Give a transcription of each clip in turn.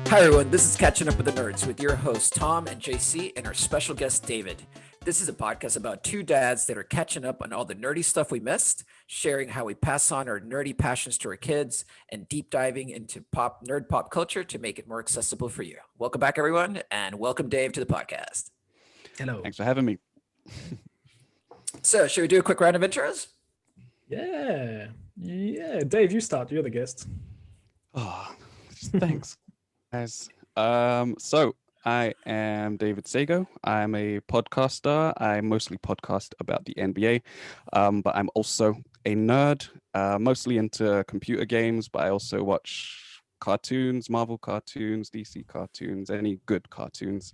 Hi everyone, this is Catching Up with the Nerds with your hosts Tom and JC and our special guest David. This is a podcast about two dads that are catching up on all the nerdy stuff we missed, sharing how we pass on our nerdy passions to our kids, and deep diving into nerd pop culture to make it more accessible for you. Welcome back everyone, and welcome Dave to the podcast. Hello. Thanks for having me. So should we do a quick round of intros? Yeah. Dave, you start. You're the guest. Oh, thanks, guys. So I am David Sago. I'm a podcaster. I mostly podcast about the NBA, but I'm also a nerd, mostly into computer games, but I also watch cartoons, Marvel cartoons, DC cartoons, any good cartoons.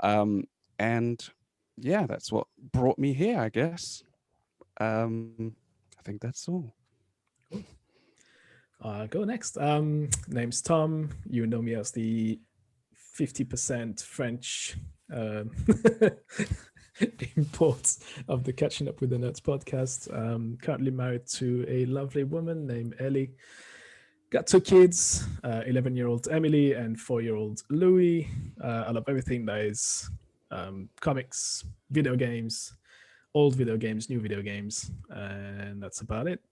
And yeah, that's what brought me here, I guess. I think that's all. Go next. Name's Tom. You know me as the 50% French import of the Catching Up with the Nerds podcast. Currently married to a lovely woman named Ellie. Got two kids, 11-year-old Emily and 4-year-old Louis. I love everything that is comics, video games, old video games, new video games, and that's about it.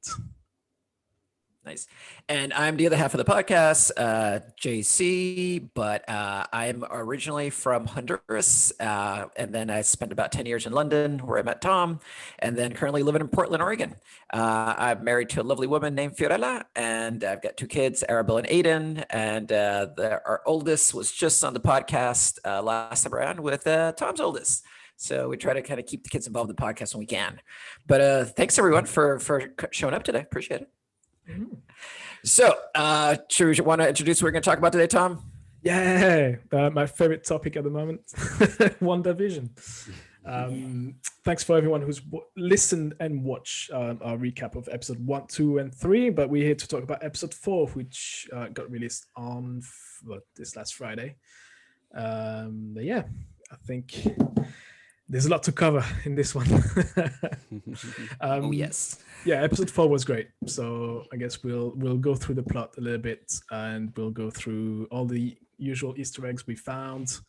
Nice. And I'm the other half of the podcast, JC, but I'm originally from Honduras. And then I spent about 10 years in London where I met Tom, and then currently living in Portland, Oregon. I'm married to a lovely woman named Fiorella, and I've got two kids, Arabelle and Aiden. And our oldest was just on the podcast last time around with Tom's oldest. So we try to kind of keep the kids involved in the podcast when we can. But thanks everyone for showing up today. Appreciate it. So, should we want to introduce what we're going to talk about today, Tom? Yeah, my favorite topic at the moment, WandaVision. Thanks for everyone who's listened and watched our recap of episode 1, 2, and 3. But we're here to talk about episode 4, which got released on this last Friday. But yeah, I think there's a lot to cover in this one. Oh yes. Yeah, episode 4 was great. So I guess we'll go through the plot a little bit, and we'll go through all the usual Easter eggs we found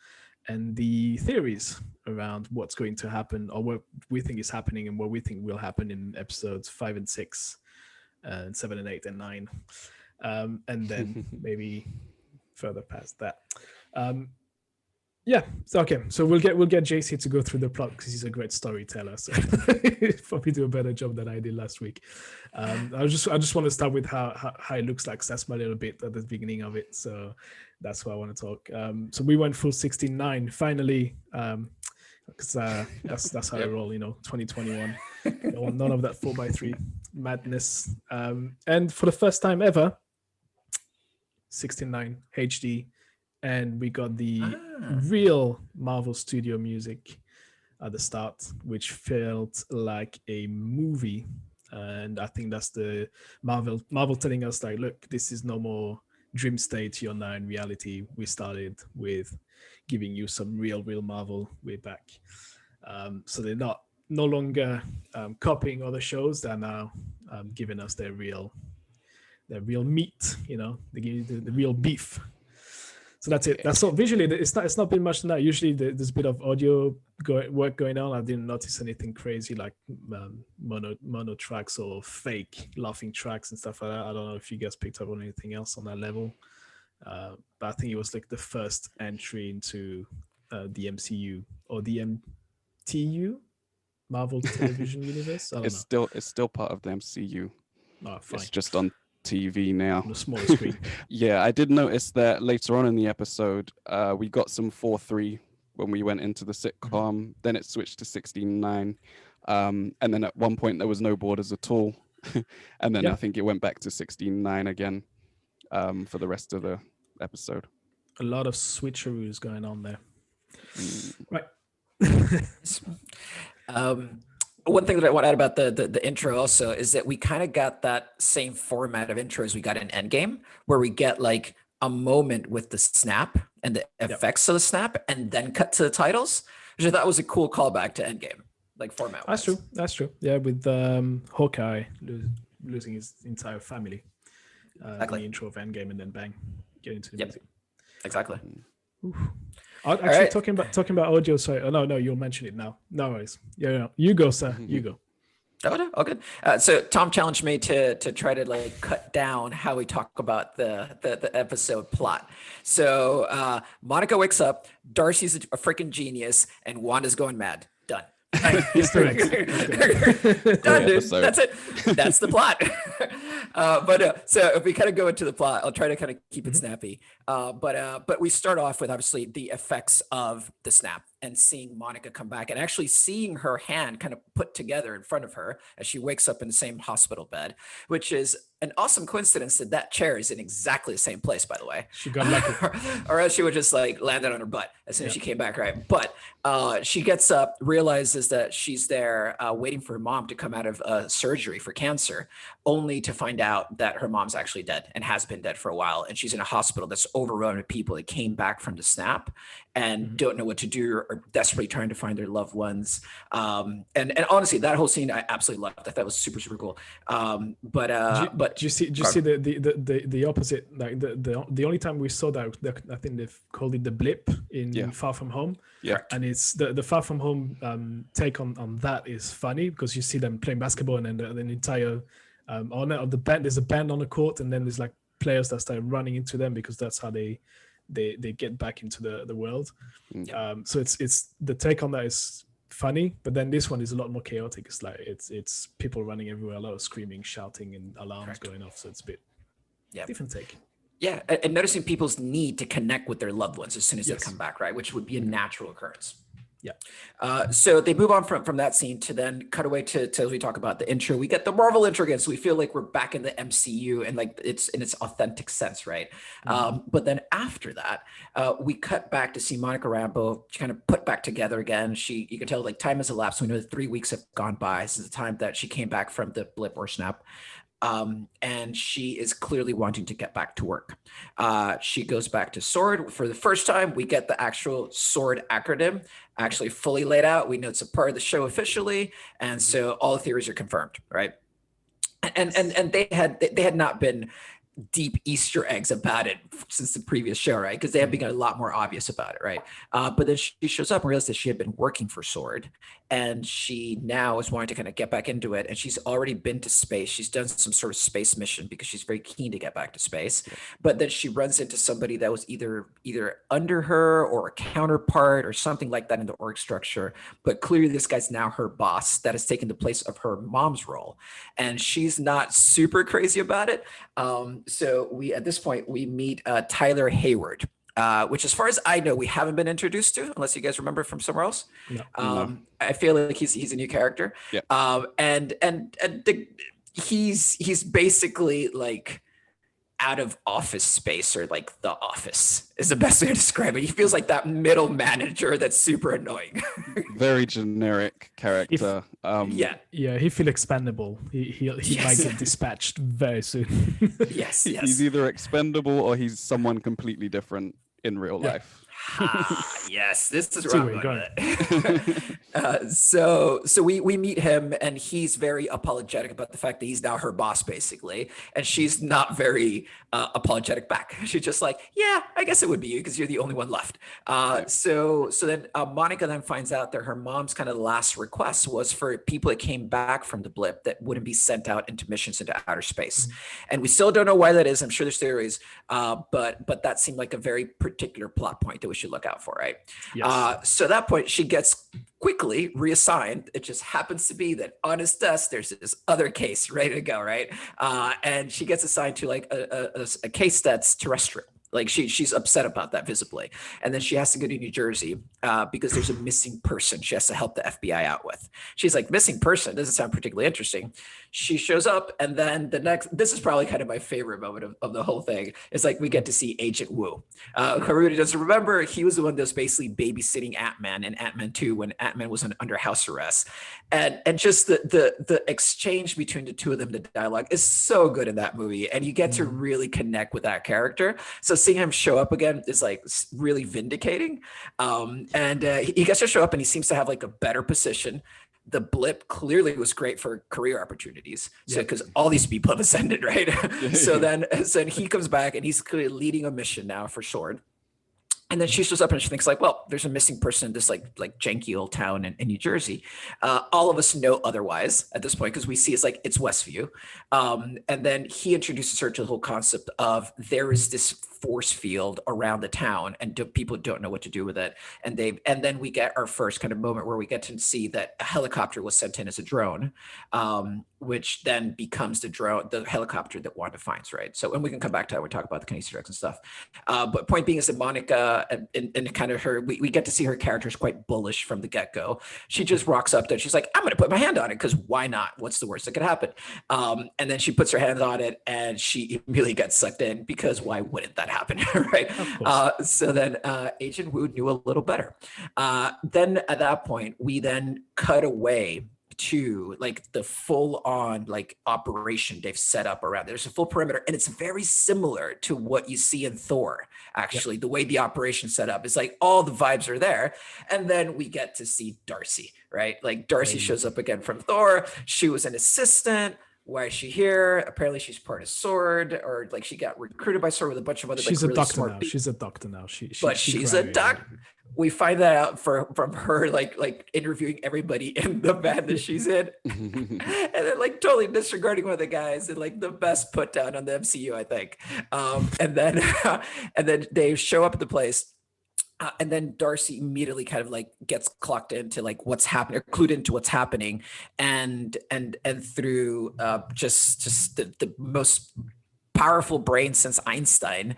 and the theories around what's going to happen, or what we think is happening and what we think will happen in episodes 5 and 6 and 7 and 8 and 9. And then maybe further past that. Yeah. So okay. So we'll get JC to go through the plot because he's a great storyteller. So he'll probably do a better job than I did last week. I just want to start with how it looks like. So that's my little bit at the beginning of it. So that's why I want to talk. So we went full 16:9 finally. Because that's how I roll. 2021. None of that 4x3 madness. And for the first time ever, 16:9 HD. And we got the real Marvel Studio music at the start, which felt like a movie. And I think that's the Marvel telling us, like, look, this is no more dream state, you're now in reality. We started with giving you some real Marvel way back. So they're no longer copying other shows. They're now giving us their real meat, they give you the real beef. So that's it. That's all. Visually, it's not been much than that. Usually there's a bit of audio work going on. I didn't notice anything crazy like mono tracks or fake laughing tracks and stuff like that. I don't know if you guys picked up on anything else on that level. But I think it was like the first entry into the MCU or the MTU, Marvel Television Universe. I don't know. It's still part of the MCU. Oh, fine. It's just on TV now. On the smaller screen. Yeah, I did notice that later on in the episode, we got some 4:3 when we went into the sitcom. Then it switched to 16:9, and then at one point there was no borders at all, and then I think it went back to 16:9 again for the rest of the episode. A lot of switcheroos going on there. Right. One thing that I want to add about the intro also is that we kind of got that same format of intros we got in Endgame, where we get like a moment with the snap and the effects of the snap and then cut to the titles, which I thought was a cool callback to Endgame, like format. That's true. Yeah, with Hawkeye losing his entire family. The intro of Endgame and then bang, get into the music. Exactly. Oof. Actually, right. talking about audio. Sorry. Oh no, you'll mention it now. No worries. Yeah, you go, sir. You go. Oh, no, all good. So Tom challenged me to try to like cut down how we talk about the episode plot. So Monica wakes up, Darcy's a freaking genius, and Wanda's going mad. Done. He's correct. Done, dude. That's it. That's the plot. So if we kind of go into the plot, I'll try to kind of keep it snappy. But we start off with obviously the effects of the snap and seeing Monica come back and actually seeing her hand kind of put together in front of her as she wakes up in the same hospital bed, which is an awesome coincidence that chair is in exactly the same place, by the way. She got lucky. Or else she would just like landed on her butt as soon as she came back, right? But she gets up, realizes that she's there waiting for her mom to come out of surgery for cancer, only to find out that her mom's actually dead and has been dead for a while. And she's in a hospital that's overrun with people that came back from the snap and don't know what to do or desperately trying to find their loved ones. And honestly, that whole scene I absolutely loved. I thought it was super, super cool. But do you see the opposite? Like the only time we saw that, I think they've called it the blip in Far From Home. Yeah. And it's the Far From Home take on that is funny because you see them playing basketball and then the entire owner of the band, there's a band on the court, and then there's like players that start running into them because that's how they get back into the world. So it's the take on that is funny, but then this one is a lot more chaotic. It's like it's people running everywhere, a lot of screaming, shouting, and alarms going off. So it's a bit different take. Yeah, and noticing people's need to connect with their loved ones as soon as they come back, right? Which would be a natural occurrence. Yeah. So they move on from that scene to then cut away to as we talk about the intro. We get the Marvel intro again, so we feel like we're back in the MCU and like it's in its authentic sense, right? But then after that, we cut back to see Monica Rambeau kind of put back together again. You can tell like time has elapsed. We know that 3 weeks have gone by since the time that she came back from the blip or snap. And she is clearly wanting to get back to work. She goes back to SWORD. For the first time, we get the actual SWORD acronym actually fully laid out. We know it's a part of the show officially. And so all the theories are confirmed, right? And they had not been deep Easter eggs about it since the previous show, right? Because they have become a lot more obvious about it, right? But then she shows up and realizes that she had been working for SWORD, and she now is wanting to kind of get back into it. And she's already been to space. She's done some sort of space mission because she's very keen to get back to space. But then she runs into somebody that was either under her or a counterpart or something like that in the org structure. But clearly this guy's now her boss that has taken the place of her mom's role. And she's not super crazy about it. So at this point, we meet Tyler Hayward, which as far as I know, we haven't been introduced to, unless you guys remember from somewhere else. No. I feel like he's a new character. Yeah. He's basically like out of office space, or like the office is the best way to describe it. He feels like that middle manager that's super annoying. Very generic character. He feels expendable. He might get dispatched very soon. Yes. He's either expendable or he's someone completely different in real life. Yes, this is where I'm going with it. So we meet him, and he's very apologetic about the fact that he's now her boss, basically, and she's not very apologetic back. She's just like, yeah, I guess it would be you because you're the only one left. So then Monica then finds out that her mom's kind of last request was for people that came back from the blip that wouldn't be sent out into missions into outer space, and we still don't know why that is. I'm sure there's theories, but that seemed like a very particular plot point that we should look out for, right? Yes. So at that point, she gets quickly reassigned. It just happens to be that on his desk, there's this other case ready to go, right? And she gets assigned to like a case that's terrestrial. Like she's upset about that visibly. And then she has to go to New Jersey because there's a missing person she has to help the FBI out with. She's like, missing person? Doesn't sound particularly interesting. She shows up, and then this is probably kind of my favorite moment of the whole thing, is like we get to see Agent Wu. Everybody doesn't remember, he was the one that was basically babysitting Ant-Man in Ant-Man 2 when Ant-Man was under house arrest. And just the exchange between the two of them, the dialogue is so good in that movie. And you get to really connect with that character. So seeing him show up again is like really vindicating. He gets to show up, and he seems to have like a better position. The blip clearly was great for career opportunities. So because all these people have ascended, right? So then he comes back, and he's clearly leading a mission now for SWORD. And then she shows up and she thinks like, well, there's a missing person in this like janky old town in New Jersey. All of us know otherwise at this point because we see it's Westview. And then he introduces her to the whole concept of there is this force field around the town and people don't know what to do with it. And then we get our first kind of moment where we get to see that a helicopter was sent in as a drone, which then becomes the helicopter that Wanda finds, right? So, and we can come back to that when we talk about the Kinesis Rex and stuff. But point being is that Monica and kind of we get to see her character is quite bullish from the get-go. She just rocks up there. She's like, I'm going to put my hand on it because why not? What's the worst that could happen? And then she puts her hands on it and she immediately gets sucked in because why wouldn't that happen, right? So then Agent Wu knew a little better. Then at that point, we then cut away to like the full on like operation they've set up around. There's a full perimeter and it's very similar to what you see in Thor. Actually, the way the operation set up is like all the vibes are there. And then we get to see Darcy, right? Like Darcy shows up again from Thor. She was an assistant. Why is she here? Apparently she's part of SWORD, or like she got recruited by SWORD with a bunch of other she's like, a really doctor smart now. people. She's a doctor now. She's a doctor. We find that out from her like interviewing everybody in the band that she's in, and then like totally disregarding one of the guys and like the best put down on the MCU, I think. And then they show up at the place. And then Darcy immediately kind of like gets clocked into like what's happening, or clued into what's happening, and through just the most powerful brain since Einstein,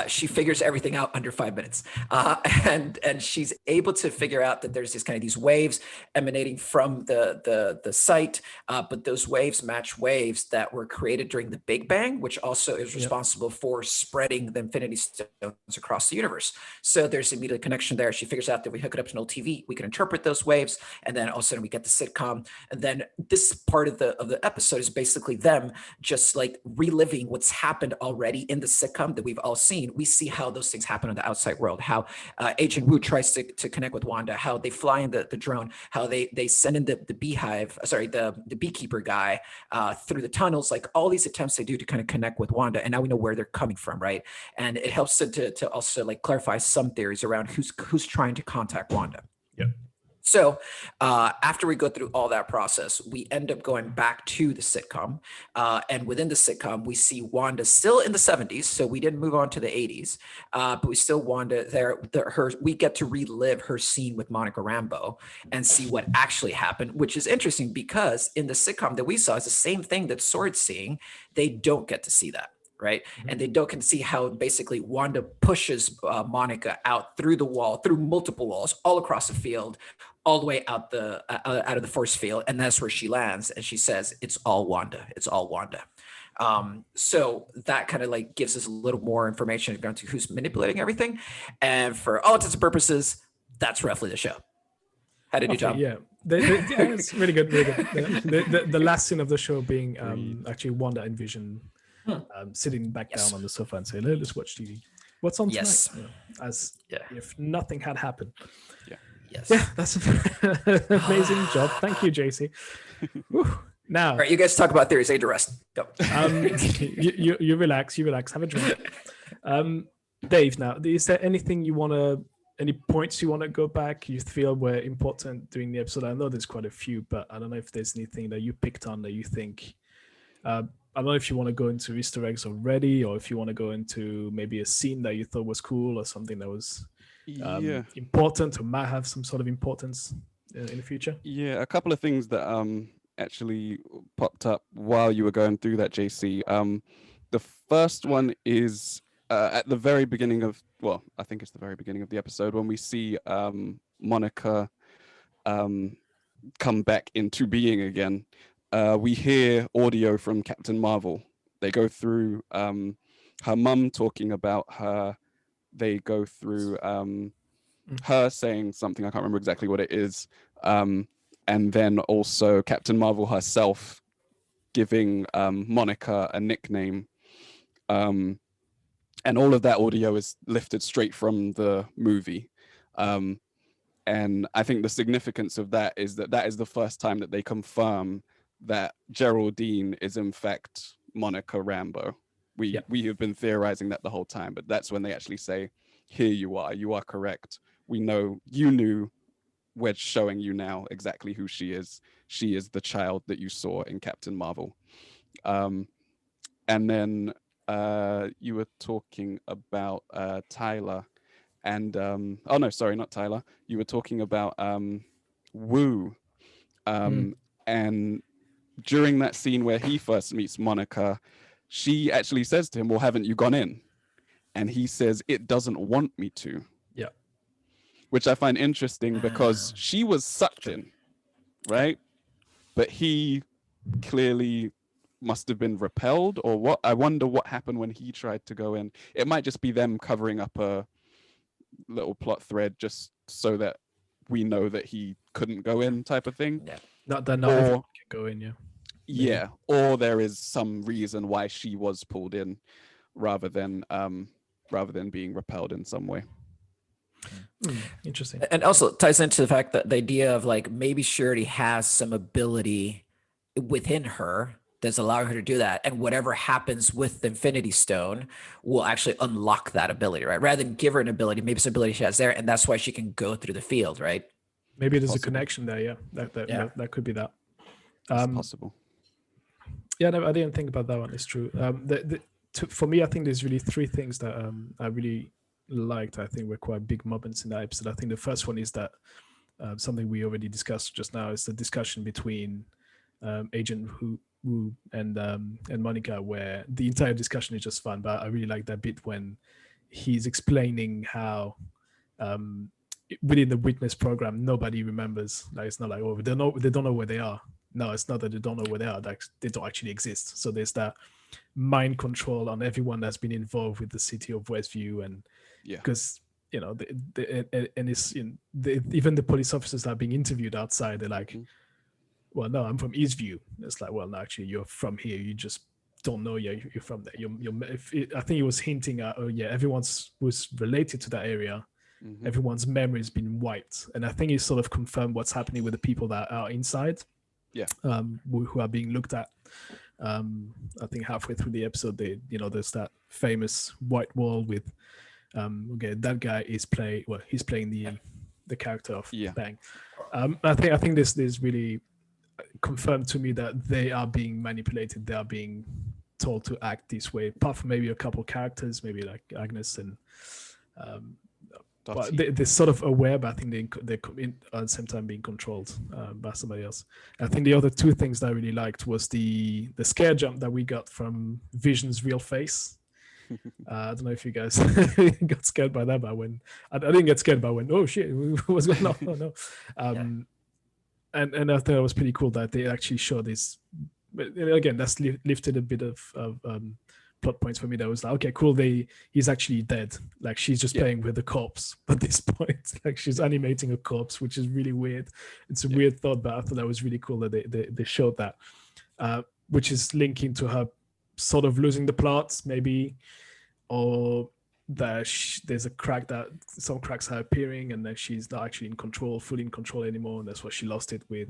she figures everything out under 5 minutes, and she's able to figure out that there's these waves emanating from the site, but those waves match waves that were created during the Big Bang, which also is responsible for spreading the Infinity Stones across the universe. So there's immediate connection there. She figures out that we hook it up to an old TV, we can interpret those waves, and then all of a sudden we get the sitcom. And then this part of the episode is basically them just like reliving what's happened already in the sitcom that we've all seen. We see how those things happen in the outside world, how Agent Wu tries to connect with Wanda, how they fly in the drone, how they send in the beekeeper guy through the tunnels, like all these attempts they do to kind of connect with Wanda. And now we know where they're coming from, right? And it helps to also like clarify some theories around who's trying to contact Wanda. Yeah. So after we go through all that process, we end up going back to the sitcom. And within the sitcom, we see Wanda still in the 70s. So we didn't move on to the 80s, but we still Wanda there. We get to relive her scene with Monica Rambeau and see what actually happened, which is interesting because in the sitcom that we saw is the same thing that SWORD's seeing. They don't get to see that. Right. Mm-hmm. And they can see how basically Wanda pushes Monica out through the wall, through multiple walls, all across the field, all the way out of the force field. And that's where she lands. And she says, it's all Wanda. It's all Wanda. So that kind of like gives us a little more information about who's manipulating everything. And for all intents and purposes, that's roughly the show. How did you, Tom? Yeah. It's really good. Really good. The last scene of the show being actually Wanda and Vision sitting back down on the sofa and saying, let's watch TV. What's on tonight? As if nothing had happened. Yeah, that's an amazing job. Thank you, JC. Now, all right, you guys talk about theories. I need to rest. Go. You relax. Have a drink. Dave, now, is there anything any points you want to go back you feel were important during the episode? I know there's quite a few, but I don't know if there's anything that you picked on that you think I don't know if you want to go into Easter eggs already, or if you want to go into maybe a scene that you thought was cool, or something that was important, or might have some sort of importance in the future. Yeah, a couple of things that actually popped up while you were going through that, JC. The first one is at the very beginning of, I think it's the very beginning of the episode, when we see Monica come back into being again. We hear audio from Captain Marvel. They go through her mum talking about her. They go through her saying something, I can't remember exactly what it is. And then also Captain Marvel herself giving Monica a nickname. And all of that audio is lifted straight from the movie. And I think the significance of that is the first time that they confirm that Geraldine is in fact Monica Rambeau. We have been theorizing that the whole time, but that's when they actually say, here you are correct. We know you knew. We're showing you now exactly who she is. She is the child that you saw in Captain Marvel. And then you were talking about Tyler and oh no, sorry, not Tyler. You were talking about Woo. And during that scene where he first meets Monica, she actually says to him, well, haven't you gone in? And he says, it doesn't want me to. Yeah. Which I find interesting because she was sucked in, right? But he clearly must have been repelled or what. I wonder what happened when he tried to go in. It might just be them covering up a little plot thread just so that we know that he couldn't go in type of thing. Yeah. Not everyone can go in, yeah. Yeah, or there is some reason why she was pulled in rather than being repelled in some way. Interesting. And also ties into the fact that the idea of like maybe she already has some ability within her that's allowing her to do that, and whatever happens with the Infinity Stone will actually unlock that ability, right? Rather than give her an ability, maybe it's an ability she has there, and that's why she can go through the field, right? Maybe there's a connection there. Yeah, that could be that. It's possible. Yeah, no, I didn't think about that one. It's true. For me, I think there's really three things that I really liked. I think were quite big moments in that episode. I think the first one is that something we already discussed just now is the discussion between Agent Wu and Monica, where the entire discussion is just fun. But I really like that bit when he's explaining how within the witness program nobody remembers. Like it's not like, oh, they don't know where they are. No, it's not that they don't know where they are. Like they don't actually exist. So there's that mind control on everyone that's been involved with the city of Westview, and because and it's even the police officers that are being interviewed outside, they're like, well, no, I'm from Eastview. It's like, well, no, actually, you're from here. You just don't know you're from there. I think he was hinting at, oh yeah, everyone's was related to that area. Everyone's memory has been wiped, and I think he sort of confirmed what's happening with the people that are inside. Who are being looked at. I think halfway through the episode, there's that famous white wall with that guy he's playing the character of Bang. I think this really confirmed to me that they are being manipulated. They are being told to act this way, apart from maybe a couple characters, maybe like Agnes and but they're sort of aware, but I think they're at the same time being controlled by somebody else. I think the other two things that I really liked was the scare jump that we got from Vision's real face. I don't know if you guys got scared by that, but when I didn't get scared, but when oh shit, what's going on? Oh no. And I thought it was pretty cool that they actually showed this. But again, that's lifted a bit of plot points for me. That was like, okay, cool. He's actually dead. Like she's just playing with the corpse at this point. Like she's animating a corpse, which is really weird. It's a weird thought, but I thought that was really cool that they showed that, which is linking to her sort of losing the plot, maybe, or that there's a crack that some cracks are appearing, and that she's not actually fully in control anymore, and that's why she lost it with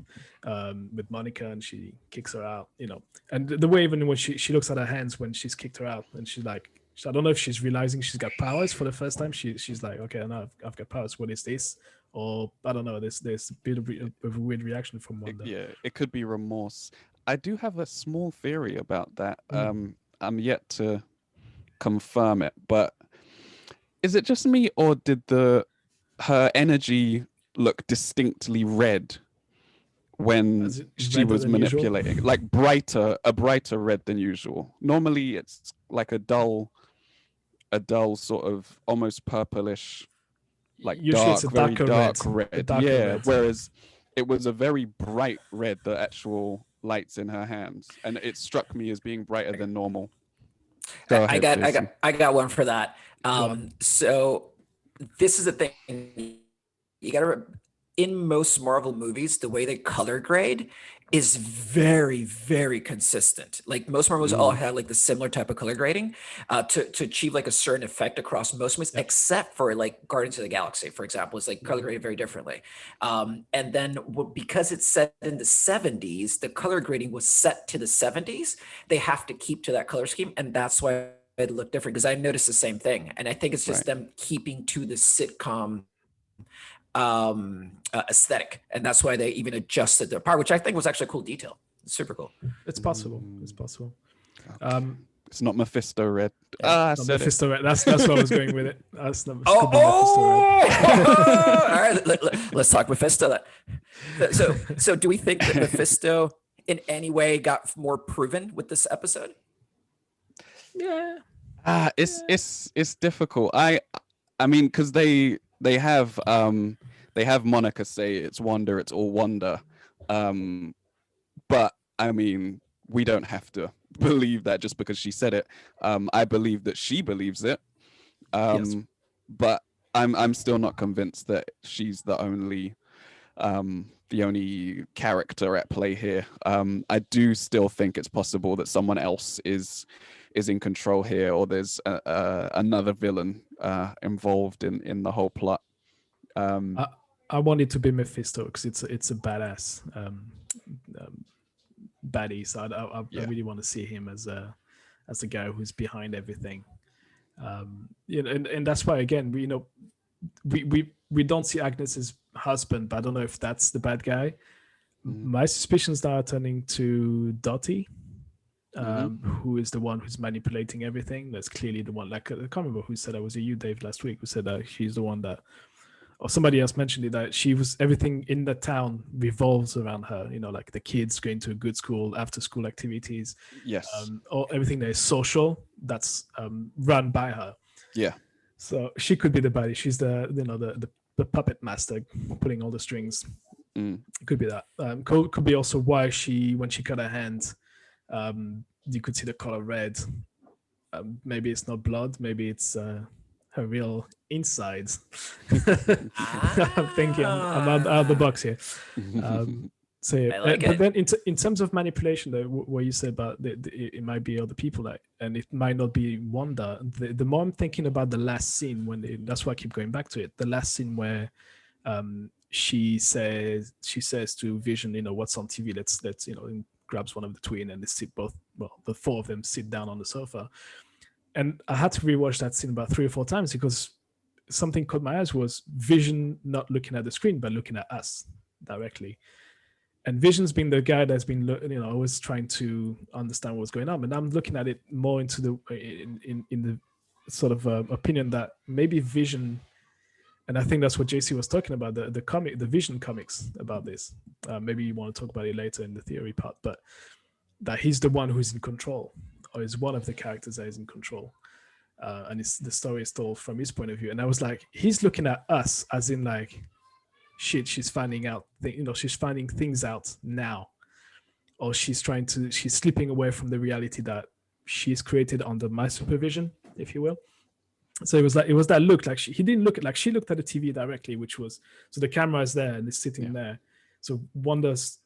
Monica, and she kicks her out, and the way even when she looks at her hands when she's kicked her out, and she's like, I don't know if she's realizing she's got powers for the first time. She's like, okay, now I've got powers. What is this? Or I don't know. There's a bit of a weird reaction from Wanda. It could be remorse. I do have a small theory about that. I'm yet to confirm it, but is it just me, or did her energy look distinctly red when she was manipulating? Like a brighter red than usual. Normally it's like a dull sort of almost purplish, like usually very dark red. Red. Whereas it was a very bright red, the actual lights in her hands, and it struck me as being brighter than normal. I got one for that. So this is the thing. You gotta, in most Marvel movies, the way they color grade is very, very consistent. Like most Marvel movies all have like the similar type of color grading to achieve like a certain effect across most movies, except for like Guardians of the Galaxy, for example, is like color graded very differently. And then because it's set in the 70s, the color grading was set to the 70s. They have to keep to that color scheme, and that's why look different, because I noticed the same thing, and I think it's just Right. them keeping to the sitcom aesthetic, and that's why they even adjusted their part, which I think was actually a cool detail. It's super cool. It's possible. It's possible. Okay. It's not Mephisto Red. Yeah. Ah, I Not said it. Mephisto Red. That's what I was going with it. That's not Oh, could be Mephisto Red. all right. Let's talk Mephisto. So do we think that Mephisto in any way got more proven with this episode? Yeah. It's difficult. I mean, because they have Monica say it's Wanda, it's all Wanda, but I mean, we don't have to believe that just because she said it. I believe that she believes it, Yes. but I'm still not convinced that she's the only character at play here. I do still think it's possible that someone else is in control here, or there's another villain involved in the whole plot. I want it to be Mephisto because it's a badass baddie. So I really want to see him as the guy who's behind everything. And that's why, again, we don't see Agnes's husband, but I don't know if that's the bad guy. My suspicions now are turning to Dottie, who is the one who's manipulating everything. That's clearly the one. Like, I can't remember who said that. Was it you, Dave, last week, who said that she's the one that, or somebody else mentioned it, that she was, everything in the town revolves around her. Like the kids going to a good school, after school activities. Yes. Or everything that is social, that's run by her. Yeah. So she could be the baddie. She's the puppet master pulling all the strings. It could be that. Could be also why when she cut her hand, you could see the color red. Maybe it's not blood. Maybe it's her real insides. I'm thinking I'm out of the box here. So yeah, but then in terms of manipulation, though, what you said about it might be other people, and it might not be Wanda. The more I'm thinking about the last scene, that's why I keep going back to it. The last scene where she says to Vision, what's on TV? Let's and grabs one of the twin, and they sit the four of them sit down on the sofa. And I had to rewatch that scene about 3 or 4 times because something caught my eyes was Vision not looking at the screen but looking at us directly. And Vision's been the guy that's been always trying to understand what's going on. And I'm looking at it more into in the sort of opinion that maybe Vision, and I think that's what JC was talking about, the Vision comics about this. Maybe you want to talk about it later in the theory part, but that he's the one who's in control, or is one of the characters that is in control. And the story is told from his point of view. And I was like, he's looking at us as in like, shit, she's finding out, she's finding things out now. Or she's slipping away from the reality that she's created under my supervision, if you will. So it was that look, like he didn't look at, like she looked at the TV directly, which was, so the camera is there and it's sitting there. So Wanda's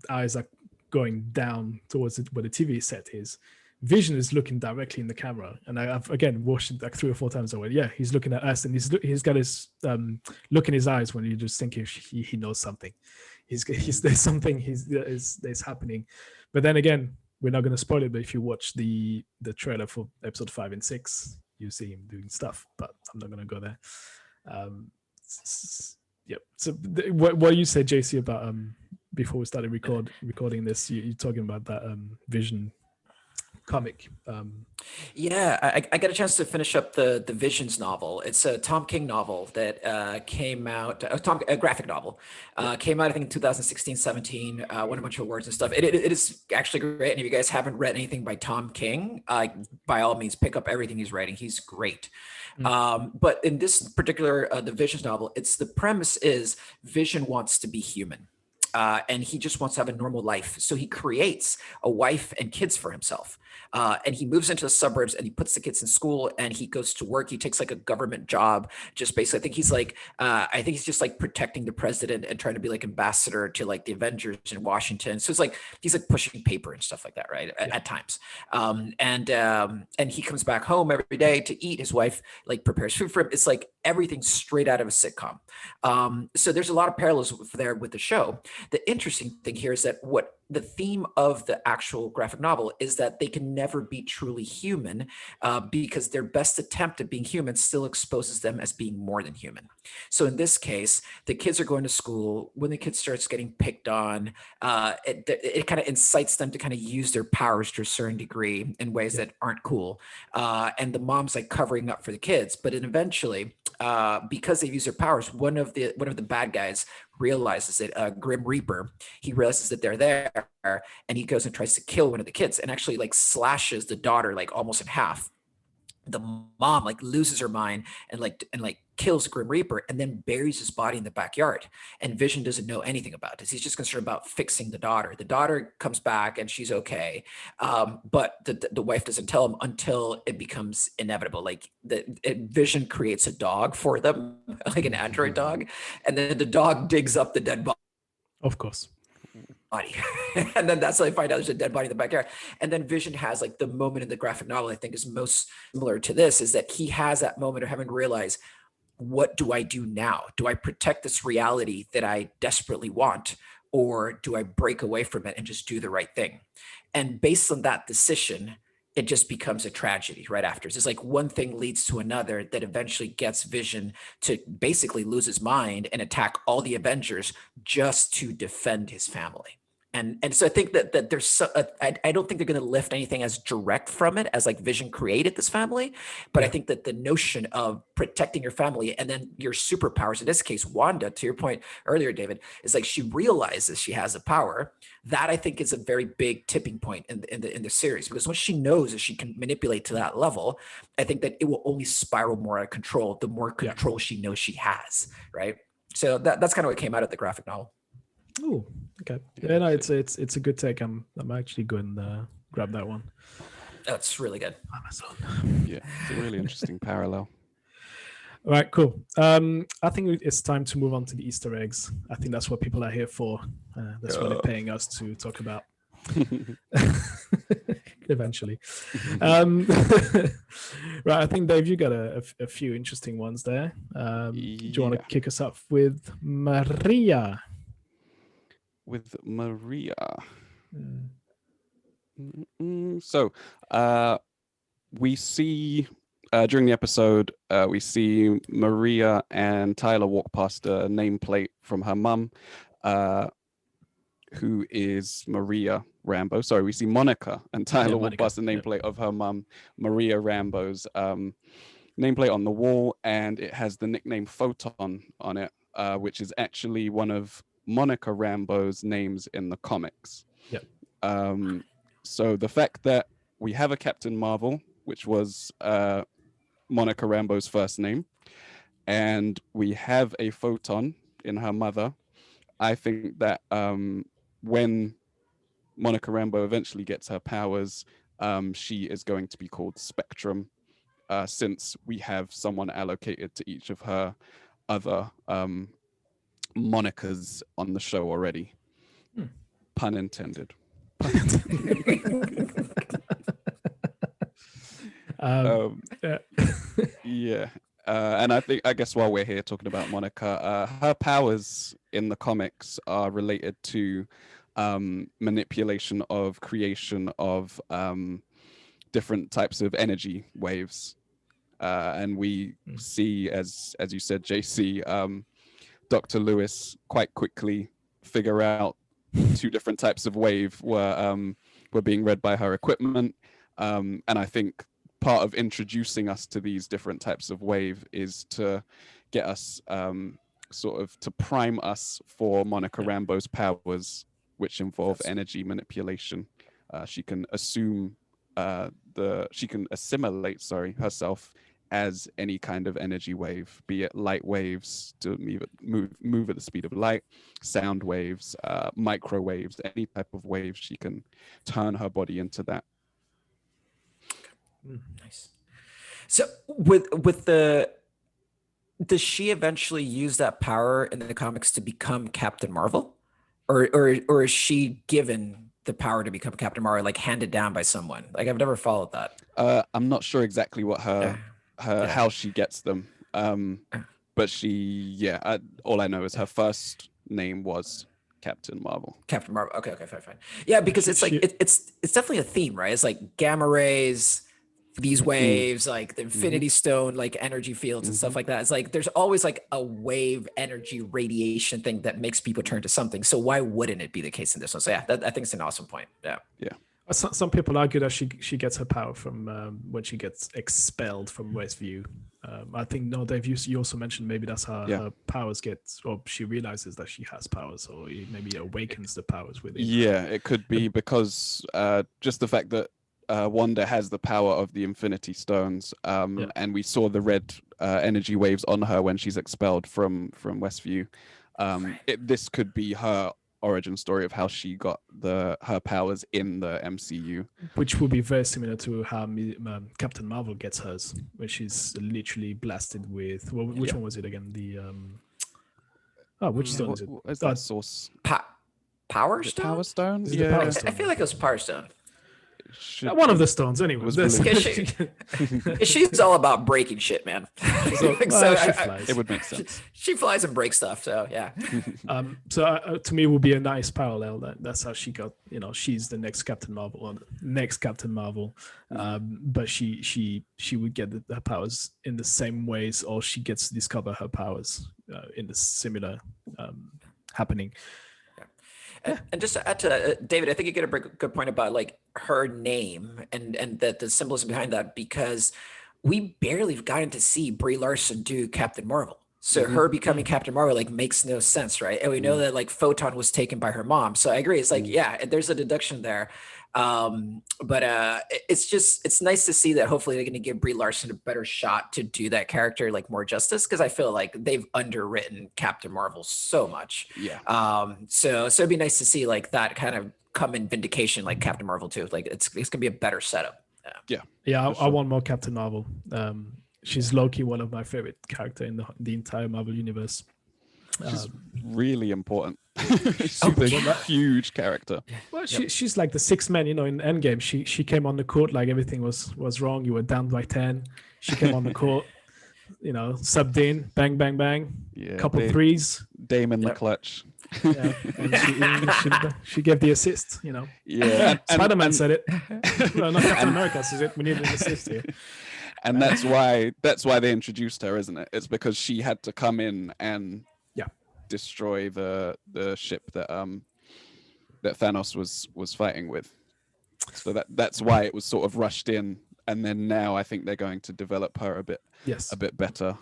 eyes are going down towards where the TV set is. Vision is looking directly in the camera, and I've again watched it like 3 or 4 times already. Yeah, he's looking at us, and he's got his look in his eyes when you just think he knows something. There's something that's happening. But then again, we're not going to spoil it. But if you watch the trailer for episode 5 and 6, you see him doing stuff. But I'm not going to go there. Yep. So what you said, JC, about before we started recording this, you're talking about that Vision comic. I got a chance to finish up the Visions novel. It's a Tom King novel that came out, a graphic novel, came out I think in 2016-17, won a bunch of awards and stuff. It is actually great, and if you guys haven't read anything by Tom King, by all means pick up everything he's writing. He's great. But in this particular the Visions novel, the premise is Vision wants to be human. And he just wants to have a normal life. So he creates a wife and kids for himself. And he moves into the suburbs and he puts the kids in school and he goes to work. He takes like a government job, just basically, I think he's just like protecting the president and trying to be like ambassador to like the Avengers in Washington. So it's like, he's like pushing paper and stuff like that, right? At times. And he comes back home every day to eat. His wife like prepares food for him. It's like everything straight out of a sitcom. So there's a lot of parallels there with the show. The interesting thing here is that what the theme of the actual graphic novel is that they can never be truly human, because their best attempt at being human still exposes them as being more than human. So in this case, the kids are going to school. When the kid starts getting picked on, it kind of incites them to kind of use their powers to a certain degree in ways that aren't cool. And the mom's like covering up for the kids, but then eventually, because they use their powers, one of the bad guys realizes it. Grim Reaper, he realizes that they're there, and he goes and tries to kill one of the kids, and actually like slashes the daughter like almost in half. The mom like loses her mind and kills Grim Reaper and then buries his body in the backyard. And Vision doesn't know anything about this. He's just concerned about fixing the daughter. The daughter comes back and she's okay, but the wife doesn't tell him until it becomes inevitable. Like Vision creates a dog for them, like an android dog, and then the dog digs up the dead body. Of course. And then that's how they find out there's a dead body in the backyard. And then Vision has like the moment in the graphic novel I think is most similar to this, is that he has that moment of having to realize, what do I do now? Do I protect this reality that I desperately want, or do I break away from it and just do the right thing? And based on that decision, it just becomes a tragedy right after. It's like one thing leads to another that eventually gets Vision to basically lose his mind and attack all the Avengers just to defend his family. And so I think that there's I don't think they're going to lift anything as direct from it as like Vision created this family, but I think that the notion of protecting your family and then your superpowers, in this case Wanda, to your point earlier David, is like she realizes she has a power that I think is a very big tipping point in the series, because once she knows that she can manipulate to that level, I think that it will only spiral more out of control the more control she knows she has, right? So that's kind of what came out of the graphic novel. Oh, okay. Yeah, no, it's a good take. I'm actually going to grab that one. That's really good. Amazon. Yeah, it's a really interesting parallel. All right, cool. I think it's time to move on to the Easter eggs. I think that's what people are here for. That's what they're paying us to talk about. Eventually. Right, I think Dave, you got a few interesting ones there. Do you want to kick us up with Maria? With Maria. So we see during the episode, we see Maria and Tyler walk past a nameplate from her mum, who is Maria Rambeau. Sorry, we see Monica and Tyler walk past the nameplate of her mum, Maria Rambeau's nameplate on the wall, and it has the nickname Photon on it, which is actually one of Monica Rambeau's names in the comics. So the fact that we have a Captain Marvel, which was Monica Rambeau's first name, and we have a Photon in her mother, I think that when Monica Rambeau eventually gets her powers, she is going to be called Spectrum, since we have someone allocated to each of her other monikers on the show already. Pun intended. And I guess while we're here talking about Monica, her powers in the comics are related to manipulation of creation of different types of energy waves, and we see, as you said, JC, Dr. Lewis quite quickly figure out two different types of wave were being read by her equipment, and I think part of introducing us to these different types of wave is to get us sort of to prime us for Monica Rambeau's powers, which involve energy manipulation. She can assimilate herself as any kind of energy wave, be it light waves to move at the speed of light, sound waves, microwaves, any type of wave. She can turn her body into that. Nice. So with the, does she eventually use that power in the comics to become Captain Marvel, or is she given the power to become Captain Marvel, like handed down by someone? Like I've never followed that. I'm not sure exactly what how she gets them, but all I know is her first name was Captain Marvel. Captain Marvel. Okay, fine. Yeah, because it's like it's definitely a theme, right? It's like gamma rays, these waves, like the Infinity Stone, like energy fields and stuff like that. It's like there's always like a wave energy radiation thing that makes people turn to something. So why wouldn't it be the case in this one? So yeah, I think it's an awesome point. Yeah. Some people argue that she gets her power from when she gets expelled from Westview. I think no, Dave, you also mentioned maybe that's how her powers get, or she realizes that she has powers, or it maybe awakens the powers within. Yeah, it could be because just the fact that Wanda has the power of the Infinity Stones, and we saw the red energy waves on her when she's expelled from Westview. This could be her origin story of how she got her powers in the MCU, which would be very similar to how Captain Marvel gets hers, where she's literally blasted with which one was it again? The which stone is it? Is that source? Power Stone. Power Stone. Is it the Power Stone? I feel like it was Power Stone. One of the stones, anyway. She's all about breaking shit, man. So she flies. It would make sense. She flies and breaks stuff, so yeah. To me, it would be a nice parallel. That's how she got. She's the next Captain Marvel, or the next Captain Marvel. But she would get her powers in the same ways, or she gets to discover her powers in the similar happening. And just to add to that, David, I think you get a good point about like her name and the symbolism behind that, because we barely gotten to see Brie Larson do Captain Marvel. So her becoming Captain Marvel like makes no sense, right? And we know that like Photon was taken by her mom. So I agree. It's like, yeah, there's a deduction there. But it's nice to see that hopefully they're going to give Brie Larson a better shot to do that character like more justice, because I feel like they've underwritten Captain Marvel so much. So it'd be nice to see like that kind of come in vindication, like Captain Marvel too. Like it's gonna be a better setup. I want more Captain Marvel. She's low-key one of my favorite character in the entire Marvel universe. She's really important. Super huge character. Well, she's like the sixth man, in Endgame. She came on the court like everything was wrong. You were down by 10. She came on the court, subbed in, bang, bang, bang. Couple threes. Dame in the clutch. Yeah, and she gave the assist, Yeah. Spider-Man said it. Well, not Captain America says it. We need an assist here. And that's why they introduced her, isn't it? It's because she had to come in and destroy the ship that Thanos was fighting with. So that's why it was sort of rushed in, and then now I think they're going to develop her a bit better,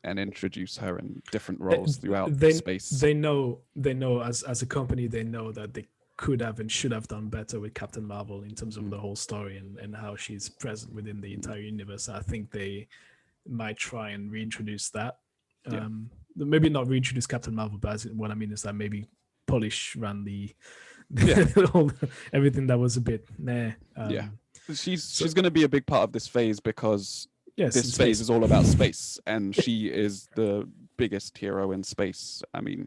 and introduce her in different roles throughout space. They know as a company, they know that they could have and should have done better with Captain Marvel in terms of the whole story and how she's present within the entire universe. I think they might try and reintroduce that. Maybe not reintroduce Captain Marvel, but what I mean is that maybe polish around everything that was a bit she's going to be a big part of this phase, because this phase is all about space, and she is the biggest hero in space. I mean,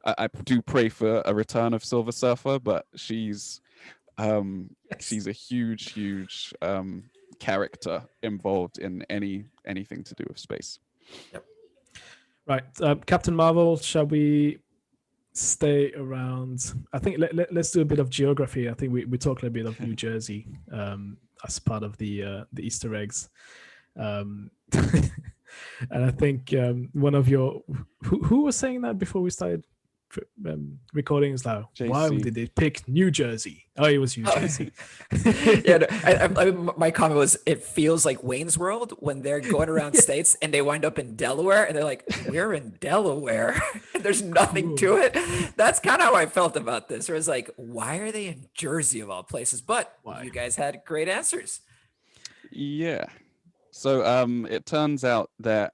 I do pray for a return of Silver Surfer, but she's a huge character involved in anything to do with space. Right, Captain Marvel. Shall we stay around? I think let's do a bit of geography. I think we talk a bit of New Jersey as part of the Easter eggs, and I think one of your who was saying that before we started recording is like, why did they pick New Jersey? Oh, it was New Jersey. My comment was, it feels like Wayne's World when they're going around states and they wind up in Delaware and they're like, we're in Delaware. There's nothing to it. That's kind of how I felt about this. Where it's like, why are they in Jersey of all places? But you guys had great answers. Yeah. So it turns out that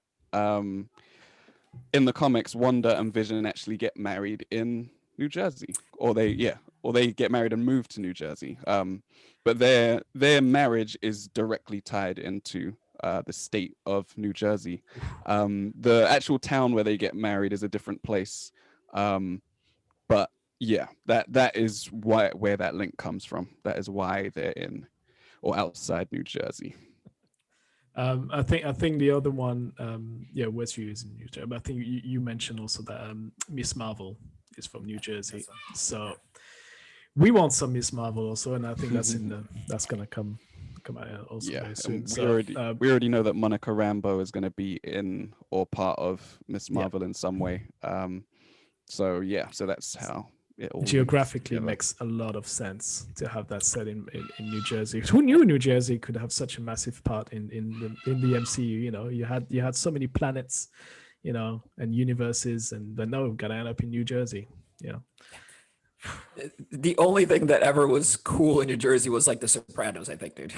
in the comics, Wanda and Vision actually get married in New Jersey, or they get married and move to New Jersey. But their marriage is directly tied into the state of New Jersey. The actual town where they get married is a different place. But yeah, that is where that link comes from. That is why they're in or outside New Jersey. I think the other one, Westview is in New Jersey. But I think you mentioned also that Miss Marvel is from New Jersey. So we want some Miss Marvel also, and I think that's gonna come out also very soon. We already know that Monica Rambeau is going to be in or part of Miss Marvel in some way. So that's how it all geographically makes a lot of sense to have that set in New Jersey. Who knew New Jersey could have such a massive part in the MCU? You know, you had so many planets, you know, and universes, and then no, gotta end up in New Jersey. You know. The only thing that ever was cool in New Jersey was like The Sopranos, I think, dude.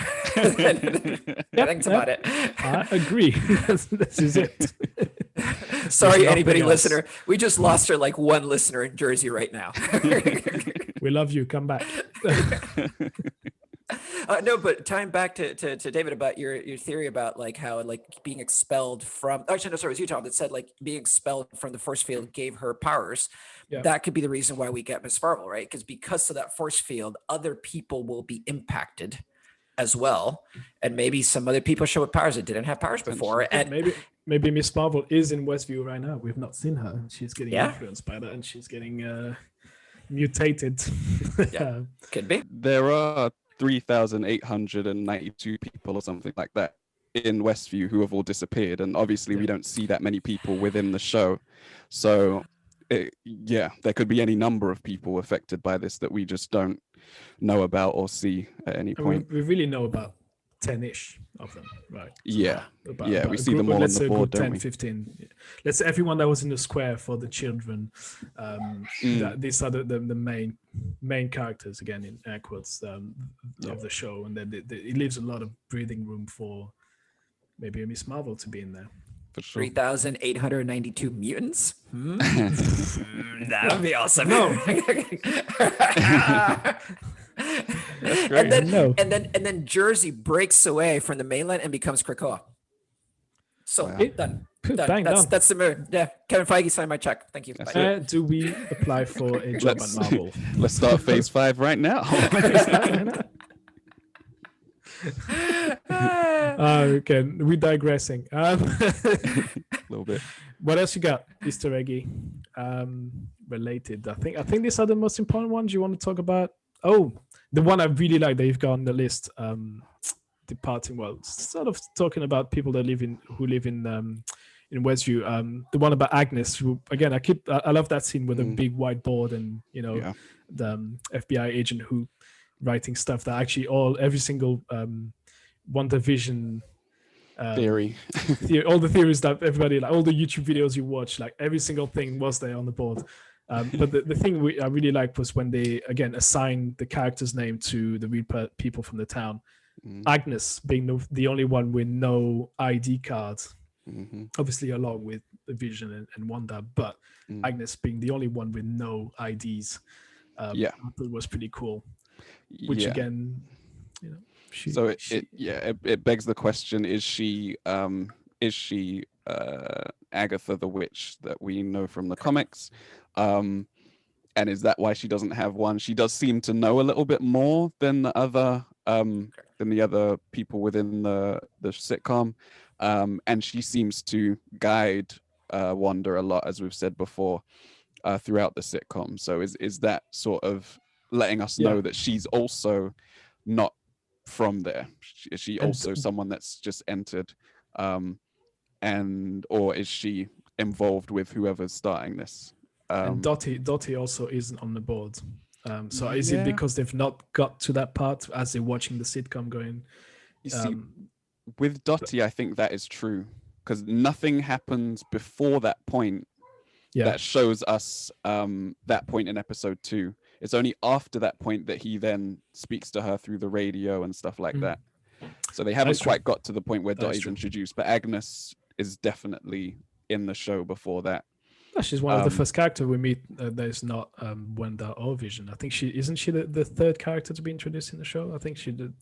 That's about it. I agree. This is it. Sorry, anybody listener. We just lost our like one listener in Jersey right now. We love you. Come back. No, but tying back to David about your theory about like how like being expelled from, actually no, sorry, it was you, Tom, that said like being expelled from the force field gave her powers. Yeah. That could be the reason why we get Miss Marvel, right? Because of that force field, other people will be impacted as well, and maybe some other people show up powers that didn't have powers before. And maybe Miss Marvel is in Westview right now. We've not seen her. She's getting influenced by that, and she's getting mutated. Yeah, could be. There are 3,892 people or something like that in Westview who have all disappeared, and obviously we don't see that many people within the show. So there could be any number of people affected by this that we just don't know about or see at any point. We really know about 10-ish of them, right? Yeah, we see them all on the board, 10, don't we? 15. Let's say everyone that was in the square for the children. These are the main characters, again in air quotes, of the show, and then it leaves a lot of breathing room for maybe a Miss Marvel to be in there. For sure. 3,892 mutants. That would be awesome. No. and then Jersey breaks away from the mainland and becomes Krakoa. So done. That's the move. Yeah, Kevin Feige signed my check. Thank you. Do we apply for a job at Marvel? Let's start phase 5 right now. Okay, we're digressing. A little bit. What else you got? Easter eggy related. I think these are the most important ones you want to talk about. Oh, the one I really like that you've got on the list. Departing. Well, sort of talking about people that live in Westview. The one about Agnes. Who, again, I love that scene with a big whiteboard and the FBI agent who writing stuff that actually every single WandaVision theory, all the theories that everybody, like all the YouTube videos you watch, like every single thing was there on the board. But the thing I really liked was when they again assigned the character's name to the real people from the town. Agnes being the only one with no ID card, obviously along with the Vision and Wanda, but Agnes being the only one with no IDs. I thought it was pretty cool. Which again, it begs the question: is she Agatha the Witch that we know from the comics? And is that why she doesn't have one? She does seem to know a little bit more than the other people within the sitcom, and she seems to guide Wanda a lot, as we've said before, throughout the sitcom. So is that sort of letting us know that she's also not from there? Is she also someone that's just entered, or is she involved with whoever's starting this? And Dottie also isn't on the board. So is it because they've not got to that part as they're watching the sitcom going? You see, with Dottie, I think that is true because nothing happens before that point that shows us that point in episode 2. It's only after that point that he then speaks to her through the radio and stuff like that. So they haven't quite got to the point where Dottie's introduced, but Agnes is definitely in the show before that. She's one of the first characters we meet. There's not Wanda or Vision. I think isn't she the third character to be introduced in the show? I think she did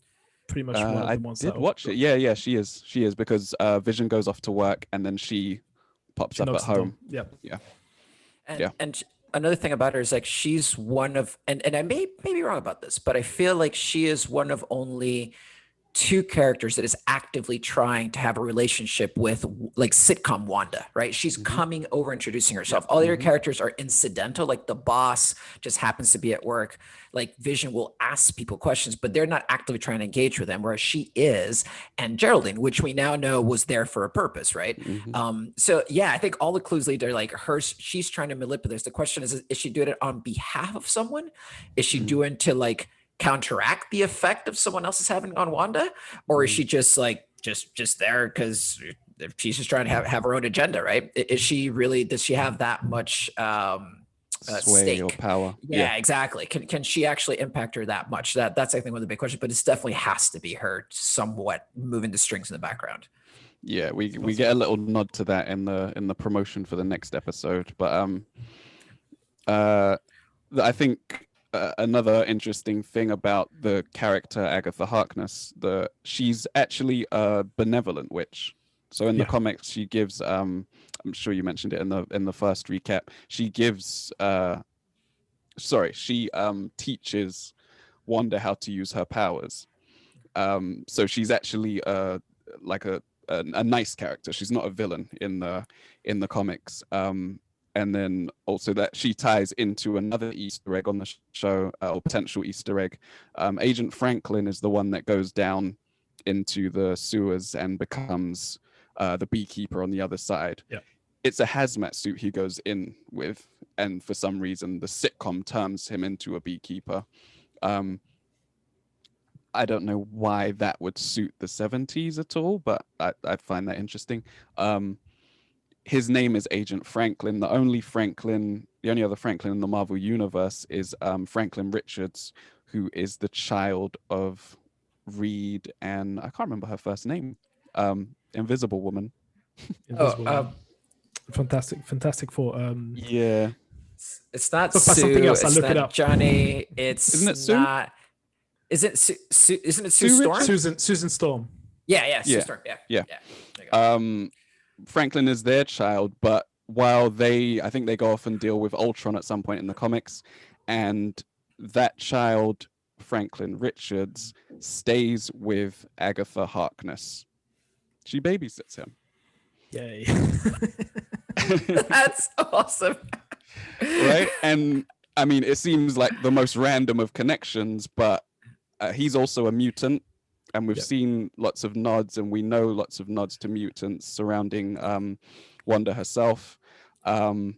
pretty much one of the ones. I did watch it. Yeah, she is. She is because Vision goes off to work and then she pops up at home. Yeah. And another thing about her is like she's one of, and I may be wrong about this, but I feel like she is one of only two characters that is actively trying to have a relationship with like sitcom Wanda, right? She's coming over, introducing herself. All the other characters are incidental. Like the boss just happens to be at work. Like Vision will ask people questions, but they're not actively trying to engage with them, whereas she is. And Geraldine, which we now know was there for a purpose, right? So yeah, I think all the clues lead to like her. She's trying to manipulate this. The question is she doing it on behalf of someone? Is she doing to like counteract the effect of someone else is having on Wanda, or is she just like just there because she's just trying to have her own agenda, right? Is she really, does she have that much sway stake or power? Yeah, exactly. Can she actually impact her that much? That's I think one of the big questions, but it definitely has to be her somewhat moving the strings in the background. Yeah, we get a little nod to that in the promotion for the next episode, but I think another interesting thing about the character Agatha Harkness, she's actually a benevolent witch. So in the comics, she gives I'm sure you mentioned it in the first recap. She gives she teaches Wanda how to use her powers. So she's actually like a nice character. She's not a villain in the comics. And then also that she ties into another Easter egg on the show, or potential Easter egg. Agent Franklin is the one that goes down into the sewers and becomes the beekeeper on the other side. Yeah. It's a hazmat suit he goes in with, and for some reason the sitcom turns him into a beekeeper. I don't know why that would suit the 70s at all, but I find that interesting. His name is Agent Franklin. The only other Franklin in the Marvel Universe is Franklin Richards, who is the child of Reed and I can't remember her first name. Invisible Woman. Fantastic Four. Yeah. It's not Look, Sue. something else. It's I'll look it not up. Johnny. It's Isn't it Sue? not. Isn't it Sue Storm? Susan Storm. Yeah, Sue Yeah. Storm. Yeah. There you go. Franklin is their child, but while I think they go off and deal with Ultron at some point in the comics, and that child, Franklin Richards, stays with Agatha Harkness. She babysits him. Yay. That's awesome. Right? And I mean, it seems like the most random of connections, but he's also a mutant. And we've seen lots of nods, and we know lots of nods to mutants surrounding Wanda herself. And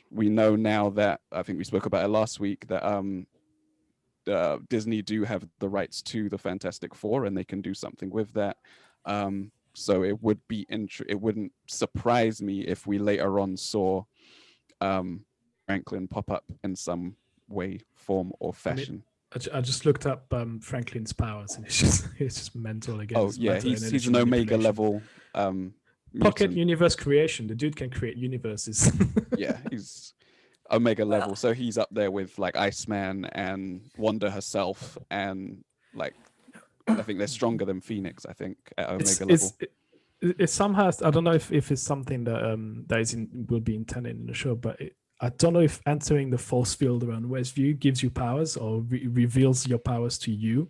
we know now that, I think we spoke about it last week, that Disney do have the rights to the Fantastic Four, and they can do something with that. So it would be it wouldn't surprise me if we later on saw Franklin pop up in some way, form, or fashion. I just looked up Franklin's powers, and it's just mental again. Oh yeah, he's an Omega level pocket universe creation. The dude can create universes. Yeah, he's Omega level, so he's up there with like Iceman and Wanda herself, and like I think they're stronger than Phoenix. I think at Omega level. It somehow, I don't know if it's something that will be intended in the show, but I don't know if entering the force field around Westview gives you powers or reveals your powers to you.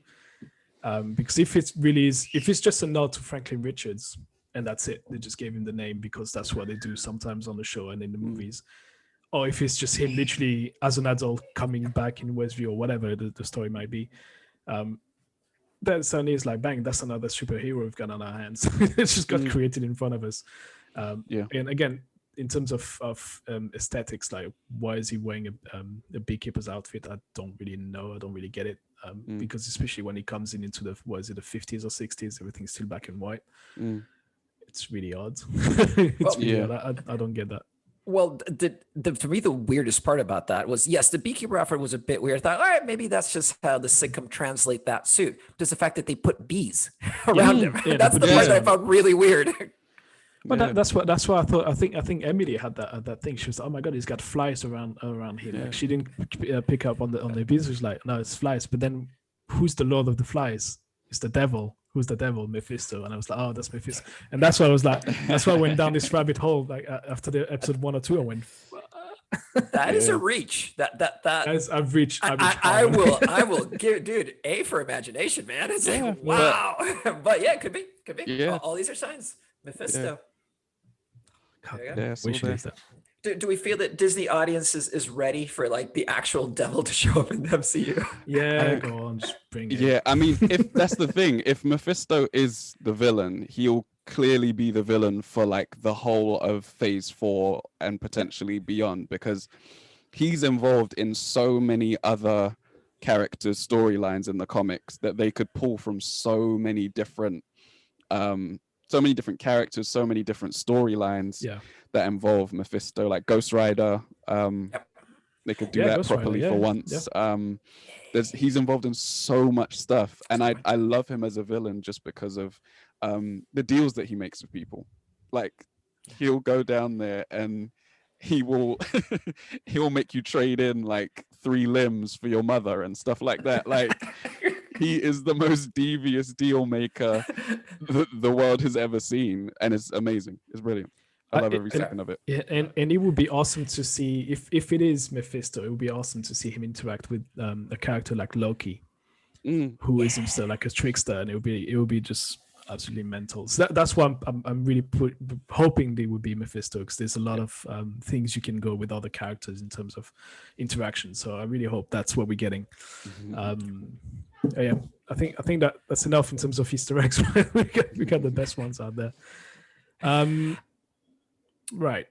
Because if it's just a nod to Franklin Richards and that's it, they just gave him the name because that's what they do sometimes on the show and in the movies. Or if it's just him literally as an adult coming back in Westview or whatever the story might be, then suddenly it's like, bang, that's another superhero we've got on our hands. It's just got created in front of us. And again, in terms of aesthetics, like why is he wearing a beekeeper's outfit? I don't really know. I don't really get it. Because especially when he comes into the 50s or 60s, everything's still black and white. It's really odd. Odd. I don't get that. Well, to me, the weirdest part about that was, yes, the beekeeper outfit was a bit weird. I thought, all right, maybe that's just how the sitcom translate that suit. Just the fact that they put bees around him. That's the part that I found really weird. But that's what I thought. I think Emily had that thing. She was like, oh my god, he's got flies around him. Like, she didn't pick up on the bees. She was like, no, it's flies. But then, who's the lord of the flies? It's the devil. Who's the devil? Mephisto. And I was like, oh, that's Mephisto. And that's why I was like, that's why I went down this rabbit hole. Like after the episode 1 or 2, I went, That is a Yeah. reach. That As I've reached I hard. I will give dude A for imagination, man. It's Yeah, like wow. But yeah, could be. Yeah. All these are signs. Mephisto. God, There you go. Yeah, it's all wish there. list that. Do we feel that Disney audience is ready for like the actual devil to show up in the MCU? Yeah, go on, just bring it. Yeah, I mean, if that's the thing, if Mephisto is the villain, he'll clearly be the villain for like the whole of Phase 4 and potentially beyond, because he's involved in so many other characters' storylines in the comics that they could pull from so many different characters, so many different storylines Yeah. that involve Mephisto, like Ghost Rider. Yep. They could do Yeah, that Ghost Rider, properly yeah, for yeah. once. He's involved in so much stuff, and I love him as a villain just because of the deals that he makes with people. Like he'll go down there and he will he'll make you trade in like 3 limbs for your mother and stuff like that. Like he is the most devious deal maker the world has ever seen, and it's amazing. It's brilliant. I love every second of it. Yeah, and it would be awesome to see if it is Mephisto. It would be awesome to see him interact with a character like Loki, who is himself like a trickster, and it would be just absolutely mental. So that's why I'm really hoping they would be Mephisto, because there's a lot of things you can go with other characters in terms of interaction. So I really hope that's what we're getting. Yeah, I think that's enough in terms of Easter eggs. we got the best ones out there. Right.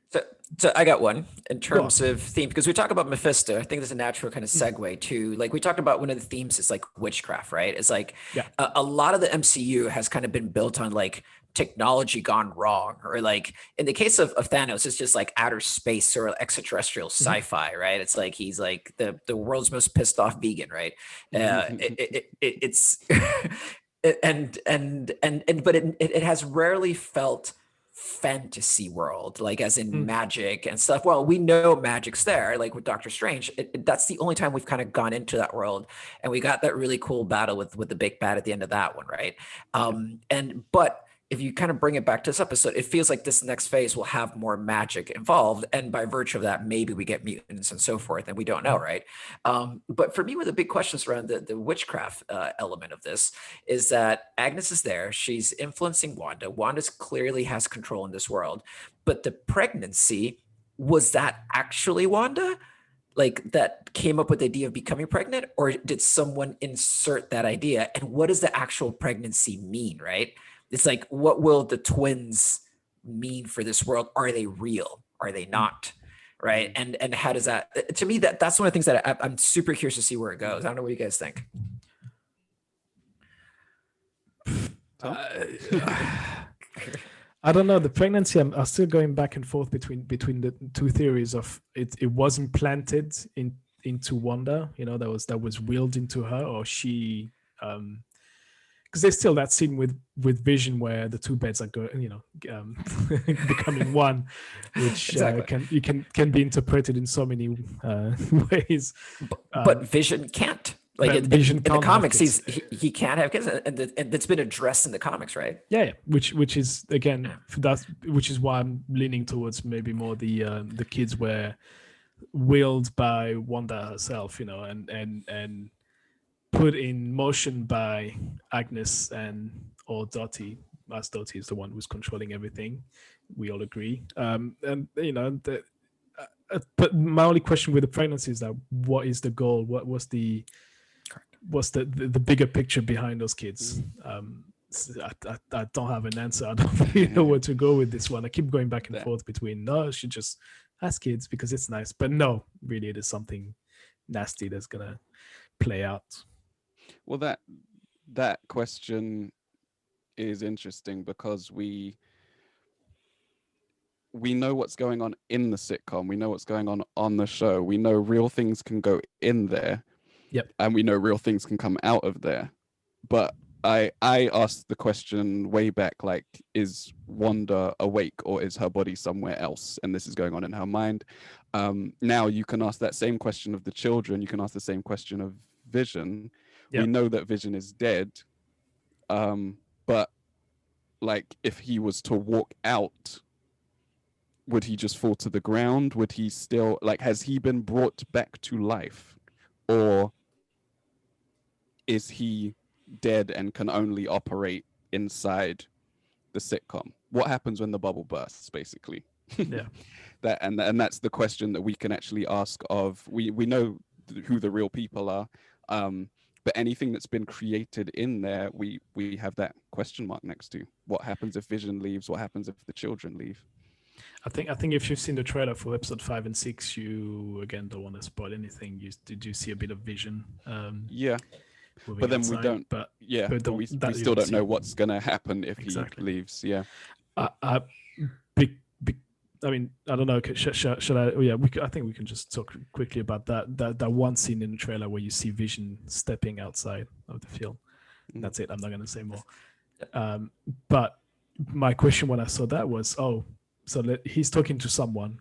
So I got one in terms of theme, because we talk about Mephisto. I think there's a natural kind of segue to, like, we talked about one of the themes is like witchcraft, right? It's like a lot of the MCU has kind of been built on like technology gone wrong, or like in the case of Thanos, it's just like outer space or extraterrestrial sci-fi, right? It's like he's like the world's most pissed off vegan, right? It's but it has rarely felt fantasy world, like as in magic and stuff. Well, we know magic's there, like with Doctor Strange. That's the only time we've kind of gone into that world, and we got that really cool battle with the big bad at the end of that one, right? But if you kind of bring it back to this episode, it feels like this next phase will have more magic involved, and by virtue of that, maybe we get mutants and so forth, and we don't know, right? But for me, one of the big questions around the witchcraft element of this is that Agnes is there, she's influencing Wanda. Wanda clearly has control in this world, but the pregnancy, was that actually Wanda? Like that came up with the idea of becoming pregnant, or did someone insert that idea? And what does the actual pregnancy mean, right? It's like, what will the twins mean for this world? Are they real? Are they not? Right. And how does that, to me, that's one of the things that I'm super curious to see where it goes. I don't know what you guys think. I don't know. The pregnancy, I'm still going back and forth between the two theories of it was implanted into Wanda, that was willed into her, or she because there's still that scene with Vision where the two beds are becoming one, which can be interpreted in so many ways. But Vision can't. Like Vision in the comics, he can't have kids, and it's been addressed in the comics, right? Yeah, which is again which is why I'm leaning towards maybe more the kids were willed by Wanda herself, and put in motion by Agnes or Dottie, as Dottie is the one who's controlling everything. We all agree. But my only question with the pregnancy is that what is the goal? What's the bigger picture behind those kids? I don't have an answer. I don't really know where to go with this one. I keep going back and forth between no, she just has kids because it's nice, but no, really, it is something nasty that's gonna play out. Well, that question is interesting because we know what's going on in the sitcom. We know what's going on the show. We know real things can go in there. Yep. And we know real things can come out of there. But I asked the question way back, like, is Wanda awake or is her body somewhere else? And this is going on in her mind. Now you can ask that same question of the children. You can ask the same question of Vision. Yep. We know that Vision is dead. But like, if he was to walk out would he just fall to the ground? Would he still, like, has he been brought back to life, or is he dead and can only operate inside the sitcom? What happens when the bubble bursts, basically? Yeah. And that's the question that we can actually ask of. We know who the real people are, but anything that's been created in there, we have that question mark next to. What happens if Vision leaves? What happens if the children leave? I think if you've seen the trailer for episode 5 and 6, you again don't want to spoil anything. Did you see a bit of Vision? Yeah, moving but then outside? we don't. But Yeah, but but we you still don't see. know what's gonna happen if Exactly. he leaves. Yeah. Big. I mean, I don't know. Should I? Oh yeah, I think we can just talk quickly about that one scene in the trailer where you see Vision stepping outside of the film. That's it. I'm not going to say more. But my question when I saw that was, so he's talking to someone.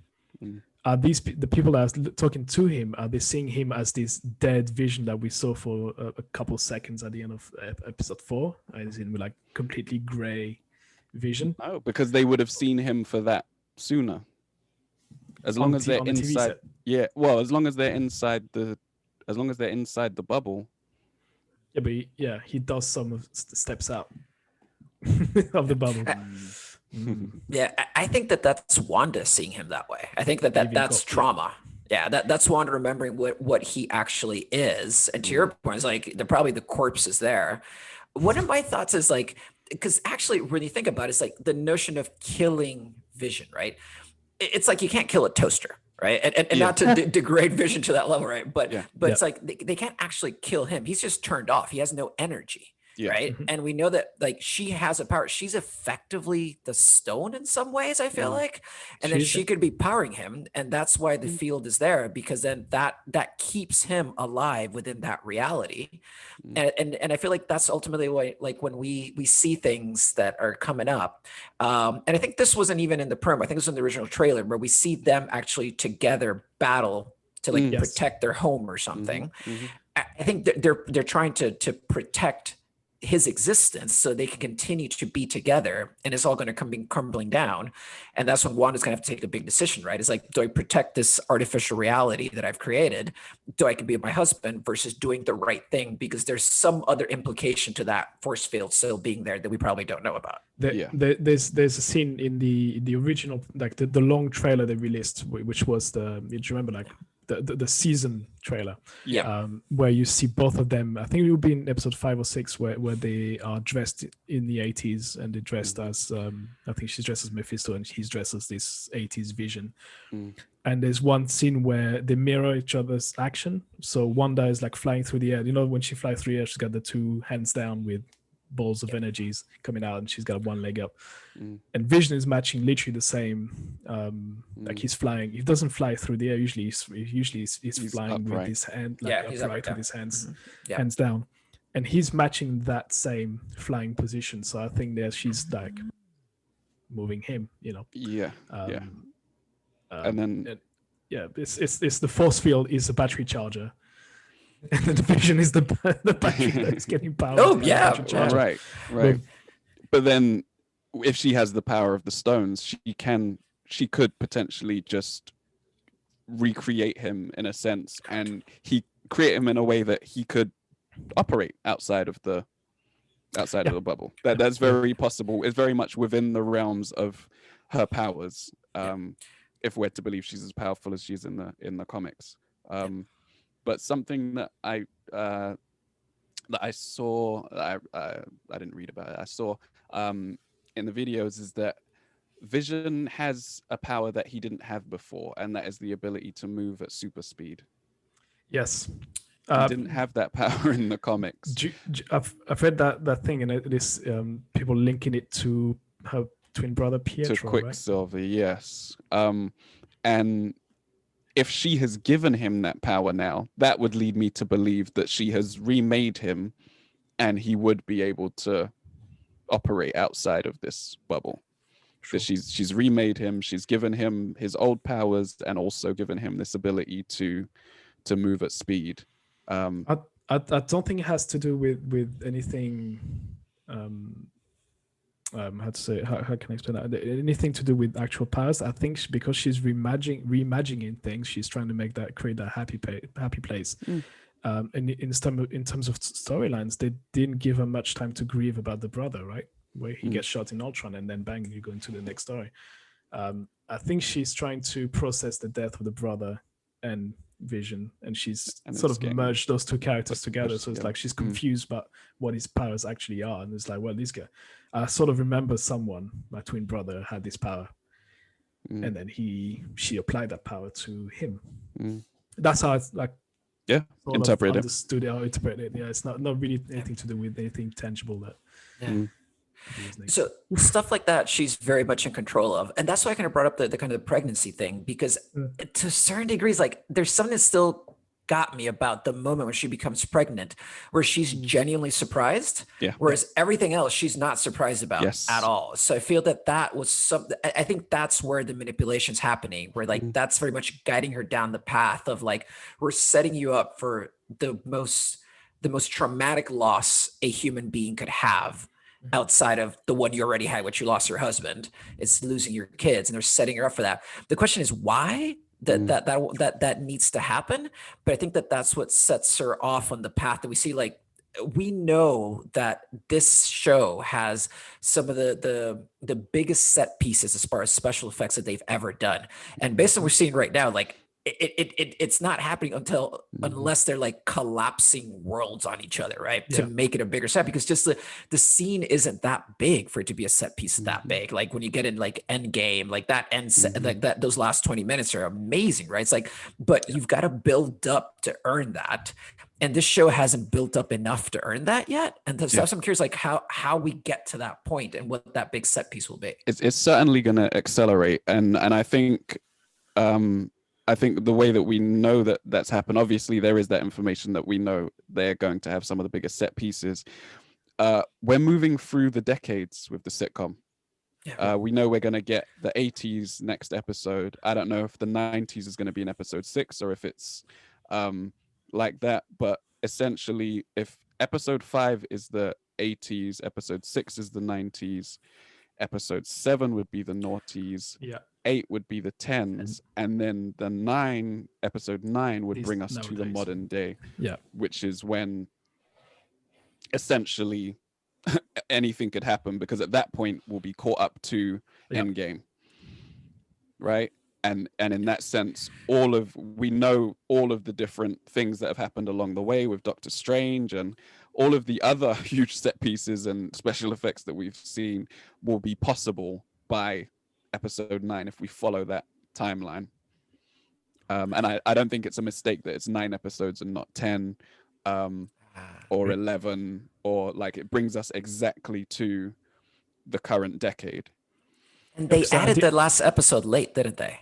Are these the people that are talking to him? Are they seeing him as this dead Vision that we saw for a couple seconds at the end of episode 4? As in, with like completely gray Vision? Oh, because they would have seen him for that sooner. As long as they're inside. Yeah. Well, as long as they're inside the bubble. Yeah, but he does some steps out of the bubble. Yeah, I think that's Wanda seeing him that way. I think that's trauma. Yeah, that's Wanda remembering what he actually is. And to your point, it's like probably the corpse is there. One of my thoughts is like, because actually when you think about it, it's like the notion of killing Vision, right? It's like you can't kill a toaster, right? And not to degrade Vision to that level, right? But it's like they can't actually kill him. He's just turned off. He has no energy. Right. And we know that like she has a power. She's effectively the stone in some ways, I feel like. And then she could be powering him. And that's why the field is there, because then that keeps him alive within that reality. And I feel like that's ultimately why, like when we see things that are coming up. And I think this wasn't even in the promo. I think it was in the original trailer where we see them actually together battle to like protect their home or something. I think they're trying to protect his existence so they can continue to be together, and it's all going to come crumbling down. And that's when Wanda's going to have to take a big decision, right? It's like, do I protect this artificial reality that I've created? Do I can be my husband versus doing the right thing? Because there's some other implication to that force field still being there that we probably don't know about. There's a scene in the original, like the long trailer they released, which was do you remember like the season trailer, where you see both of them. I think it will be in episode 5 or 6 where they are dressed in the 80s, and they're dressed as I think she's dressed as Mephisto and he's dressed as this 80s Vision. And there's one scene where they mirror each other's action. So Wanda is like flying through the air. You know, when she flies through the air, she's got the two hands down with balls of energies coming out, and she's got one leg up. And Vision is matching literally the same. Like he's flying. He doesn't fly through the air. Usually he's flying upright with his hand, he's upright with his hands down. And he's matching that same flying position. So I think that she's like moving him, you know. And then it's the force field is the battery charger. And the Vision is the battery that's getting power. Right. But then, if she has the power of the stones, she could potentially just recreate him in a sense, and create him in a way that he could operate outside of the bubble. That's very possible. It's very much within the realms of her powers. If we're to believe she's as powerful as she's in the comics. But something that I saw, I didn't read about it. I saw in the videos is that Vision has a power that he didn't have before, and that is the ability to move at super speed. Yes, he didn't have that power in the comics. I've read that thing, and it is people linking it to her twin brother Pietro, to Quicksilver, right? Yes, and if she has given him that power now, that would lead me to believe that she has remade him, and he would be able to operate outside of this bubble. Sure. That she's remade him, she's given him his old powers, and also given him this ability to move at speed. I don't think it has to do with anything how to say, how can I explain that? Anything to do with actual powers. I think because she's reimagining things, she's trying to create that happy place. And in terms of storylines, they didn't give her much time to grieve about the brother, right? Where he gets shot in Ultron, and then bang, you go into the next story. I think she's trying to process the death of the brother and Vision, and she's sort of merged those two characters together. So it's like she's confused about what his powers actually are, and it's like, well, this guy, I sort of remember someone, my twin brother, had this power, and then she applied that power to him. That's how it's like. Yeah, interpret it. Understood or interpreted. Yeah, it's not really anything to do with anything tangible that. Yeah. So stuff like that, she's very much in control of, and that's why I kind of brought up the kind of pregnancy thing, because to certain degrees, like there's something that still got me about the moment when she becomes pregnant, where she's genuinely surprised, whereas everything else she's not surprised about at all. So I feel that was something. I think that's where the manipulation's happening, where like that's very much guiding her down the path of like, we're setting you up for the most traumatic loss a human being could have, outside of the one you already had, which you lost your husband. It's losing your kids, and they're setting her up for that. The question is why that needs to happen. But I think that's what sets her off on the path that we see. Like, we know that this show has some of the biggest set pieces as far as special effects that they've ever done. And based on what we're seeing right now, like it's not happening unless they're like collapsing worlds on each other, right? To make it a bigger set, because just the scene isn't that big for it to be a set piece that big. Like when you get in like Endgame, like that end set, like that, those last 20 minutes are amazing, right? It's like, but you've got to build up to earn that. And this show hasn't built up enough to earn that yet. And so I'm curious, like how we get to that point and what that big set piece will be. It's certainly going to accelerate. And I think the way that we know that that's happened, obviously there is that information that we know they're going to have some of the biggest set pieces. We're moving through the decades with the sitcom. We know we're going to get the 80s next episode. I don't know if the 90s is going to be in episode 6 or if it's like that. But essentially, if episode 5 is the 80s, episode 6 is the 90s, episode 7 would be the noughties. 8 would be the 10s, and then the episode 9 would bring us to the modern day, which is when essentially anything could happen, because at that point we'll be caught up to Endgame, right? And in that sense, we know all of the different things that have happened along the way with Doctor Strange, and all of the other huge set pieces and special effects that we've seen will be possible by episode 9 if we follow that timeline. And I don't think it's a mistake that it's 9 episodes and not 10 or 11, or like it brings us exactly to the current decade. And they added the last episode late, didn't they?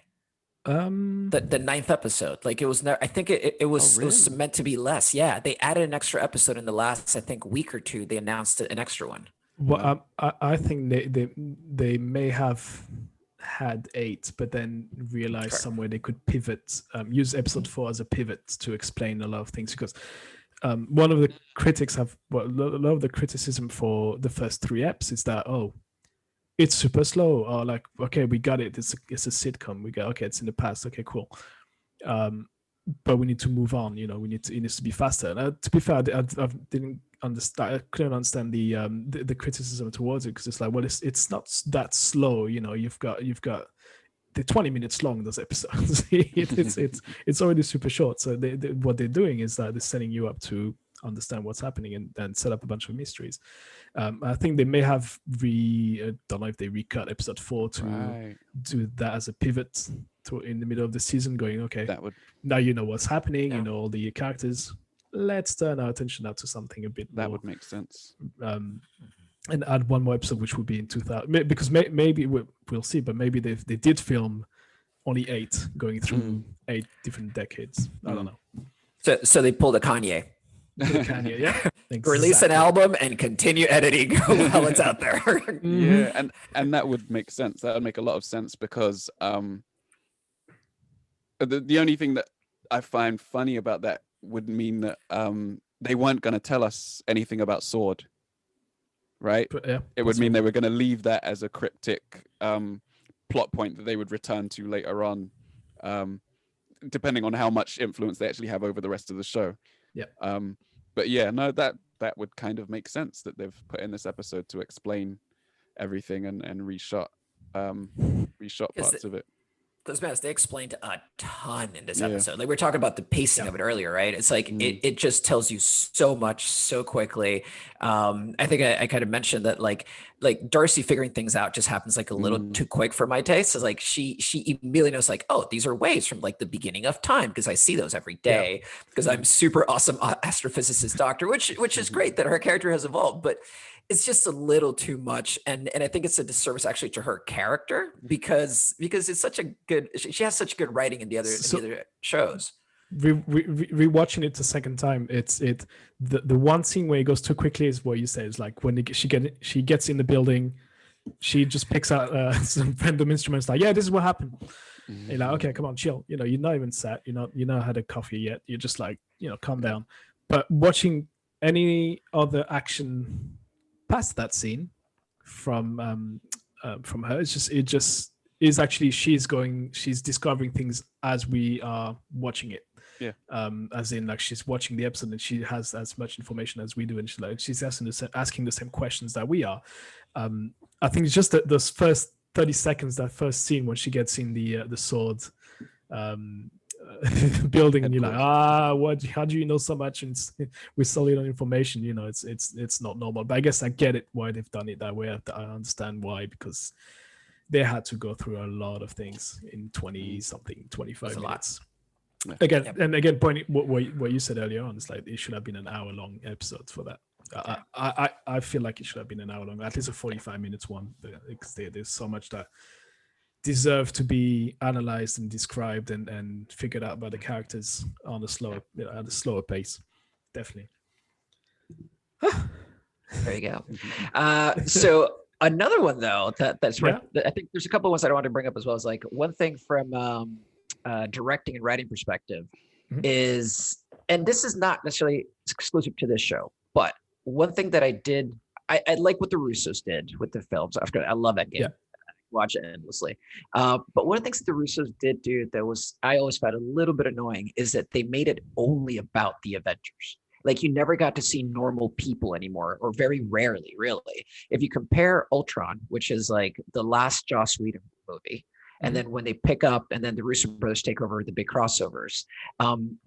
The 9th episode, like it was I think it was it was meant to be less. Yeah, they added an extra episode in the last, I think, week or two. They announced an extra one. Well, I think they may have had 8, but then realized somewhere they could pivot, use episode 4 as a pivot to explain a lot of things, because one of the critics a lot of the criticism for the first 3 eps is that it's super slow, or like, okay, we got it, it's a sitcom, we got, okay, it's in the past, okay, cool, but we need to move on, it needs to be faster. To be fair, I didn't understand, I couldn't understand the criticism towards it, because it's like, well, it's not that slow, you've got the 20 minutes long, those episodes. it's already super short. So what they're doing is that they're setting you up to understand what's happening and set up a bunch of mysteries. I think they may have don't know if they recut episode 4 to do that as a pivot in the middle of the season, going, okay, now you know what's happening, you know all the characters. Let's turn our attention now to something a bit that more, would make sense. And add one more episode, which would be in 2000, because maybe we'll see, but maybe they did film only 8 going through 8 different decades. I don't know. So they pulled a Kanye. Release an album and continue editing while it's out there. Yeah, and that would make sense. That would make a lot of sense, because the only thing that I find funny about that would mean that they weren't going to tell us anything about Sword. right? But, yeah, It would that's mean what- they were going to leave that as a cryptic plot point that they would return to later on, depending on how much influence they actually have over the rest of the show. Yeah. But yeah, no, that would kind of make sense that they've put in this episode to explain everything and reshot parts of it. Because man, they explained a ton in this Yeah. episode. Like we were talking about the pacing of it earlier, right? It's like it just tells you so much so quickly. I think I kind of mentioned that like Darcy figuring things out just happens like a little too quick for my taste. It's like she immediately knows like, oh, these are waves from like the beginning of time because I see those every day because I'm super awesome astrophysicist doctor, which is great that her character has evolved, but it's just a little too much, and I think it's a disservice actually to her character because it's such a good, she has such good writing in the other shows. Rewatching it the second time, the one scene where it goes too quickly is what you say. It's like when she gets in the building, she just picks out some random instruments. Like, yeah, this is what happened. You're like, okay, come on, chill. You're not even sat. You're not had a coffee yet. You're just like, calm down. But watching any other action past that scene from her, it just is actually she's discovering things as we are watching it. Yeah. As in, like, she's watching the episode and she has as much information as we do, and she's asking the same questions that we are. I think it's just that those first 30 seconds, that first scene when she gets in the sword building, and you're like, how do you know so much and with solid information? It's not normal. But I guess I get it why they've done it that way. I understand why, because they had to go through a lot of things in 25 minutes. Yeah. Again, pointing what you said earlier on, it's like it should have been an hour-long episode for that. I feel like it should have been an hour long, at least a 45 minutes one, because there's so much that deserve to be analyzed and described and figured out by the characters on a slower pace. Definitely. There you go. So another one though that's right. I think there's a couple of ones I want to bring up as well. Is like one thing from directing and writing perspective is, and this is not necessarily exclusive to this show, but one thing that I like what the Russos did with the films. I love that game. Watch it endlessly. But one of the things that the Russos did do that I always found a little bit annoying is that they made it only about the Avengers. Like, you never got to see normal people anymore, or very rarely, really. If you compare Ultron, which is like the last Joss Whedon movie, and then when they pick up and then the Russo brothers take over the big crossovers,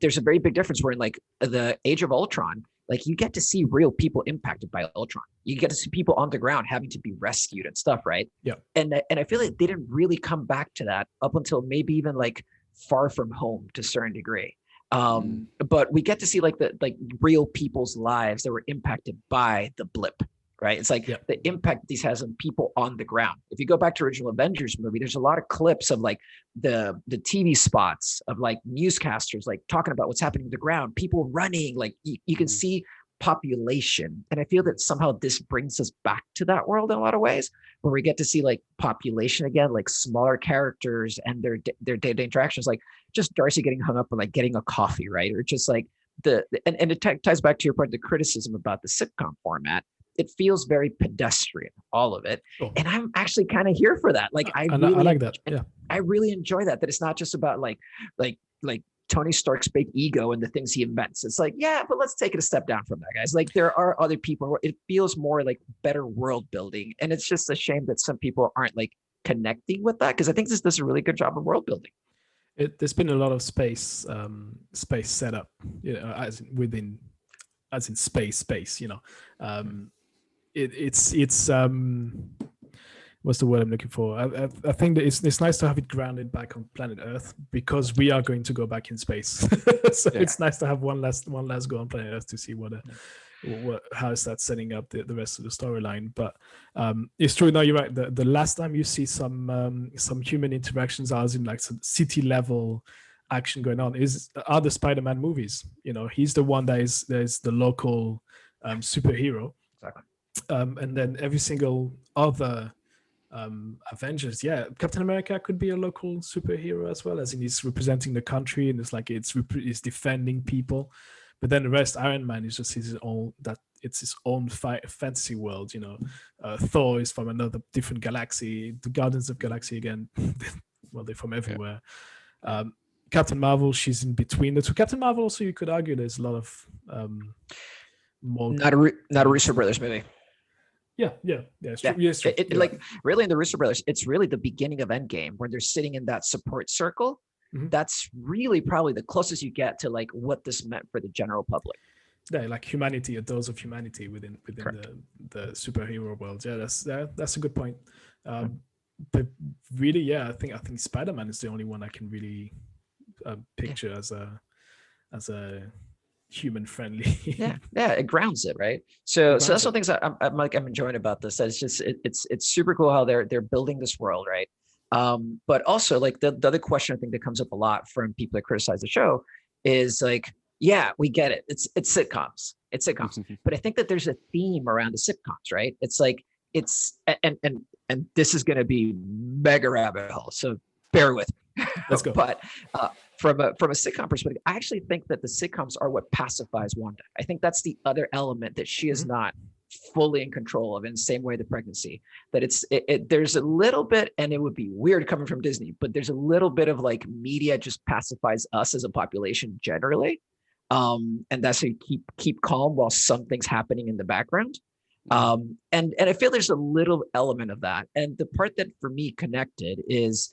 there's a very big difference where in like the Age of Ultron, like you get to see real people impacted by Ultron. You get to see people on the ground having to be rescued and stuff, right? Yeah. And I feel like they didn't really come back to that up until maybe even like Far From Home to a certain degree. But we get to see like the real people's lives that were impacted by the blip, right? It's like the impact these has on people on the ground. If you go back to original Avengers movie, there's a lot of clips of like the TV spots of like newscasters like talking about what's happening on the ground, people running, like you can see population. And I feel that somehow this brings us back to that world in a lot of ways, where we get to see like population again, like smaller characters and their day-to-day interactions, like just Darcy getting hung up on like getting a coffee, right? Or just like and it ties back to your point, the criticism about the sitcom format. It feels very pedestrian, all of it. Oh. And I'm actually kind of here for that. Like I like that. Yeah. I really enjoy that it's not just about like Tony Stark's big ego and the things he invents. It's like, yeah, but let's take it a step down from that, guys. Like there are other people where it feels more like better world building. And it's just a shame that some people aren't like connecting with that, because I think this does a really good job of world building. There's been a lot of space setup, as in space, it's what's the word I'm looking for? I think that it's nice to have it grounded back on planet Earth, because we are going to go back in space. So it's nice to have one last go on planet Earth to see how is that setting up the rest of the storyline. But it's true. No, you're right. The last time you see some human interactions, as in like some city level action going on, are the Spider-Man movies. He's the one there's the local superhero. Exactly. And then every single other Avengers, Captain America could be a local superhero as well, as in he's representing the country and it's like it's defending people. But then the rest, Iron Man is just his it's its own fantasy world. Thor is from another different galaxy. The Guardians of Galaxy again, well, they're from everywhere. Captain Marvel, she's in between the two. Captain Marvel, also, you could argue there's a lot of more. Not a Russo brothers movie. Yeah. It's true. Yeah. Like really in the Russo brothers, it's really the beginning of Endgame when they're sitting in that support circle. Mhm. That's really probably the closest you get to like what this meant for the general public. Yeah, like humanity, a dose of humanity within the superhero world. Yeah, that's a good point. But really, I think Spider-Man is the only one I can really picture as a human friendly. yeah, it grounds it, right? So that's one of the things I'm enjoying about this. That it's just it's super cool how they're building this world, right? But also like the other question I think that comes up a lot from people that criticize the show is like, yeah, we get it. It's sitcoms. But I think that there's a theme around the sitcoms, right? It's like and this is going to be mega rabbit hole, so bear with me. Let's go. But from a sitcom perspective, I actually think that the sitcoms are what pacifies Wanda. I think that's the other element that she is not fully in control of, in the same way the pregnancy, that there's a little bit, and it would be weird coming from Disney, but there's a little bit of like media just pacifies us as a population generally. And that's how you keep calm while something's happening in the background. And I feel there's a little element of that. And the part that for me connected is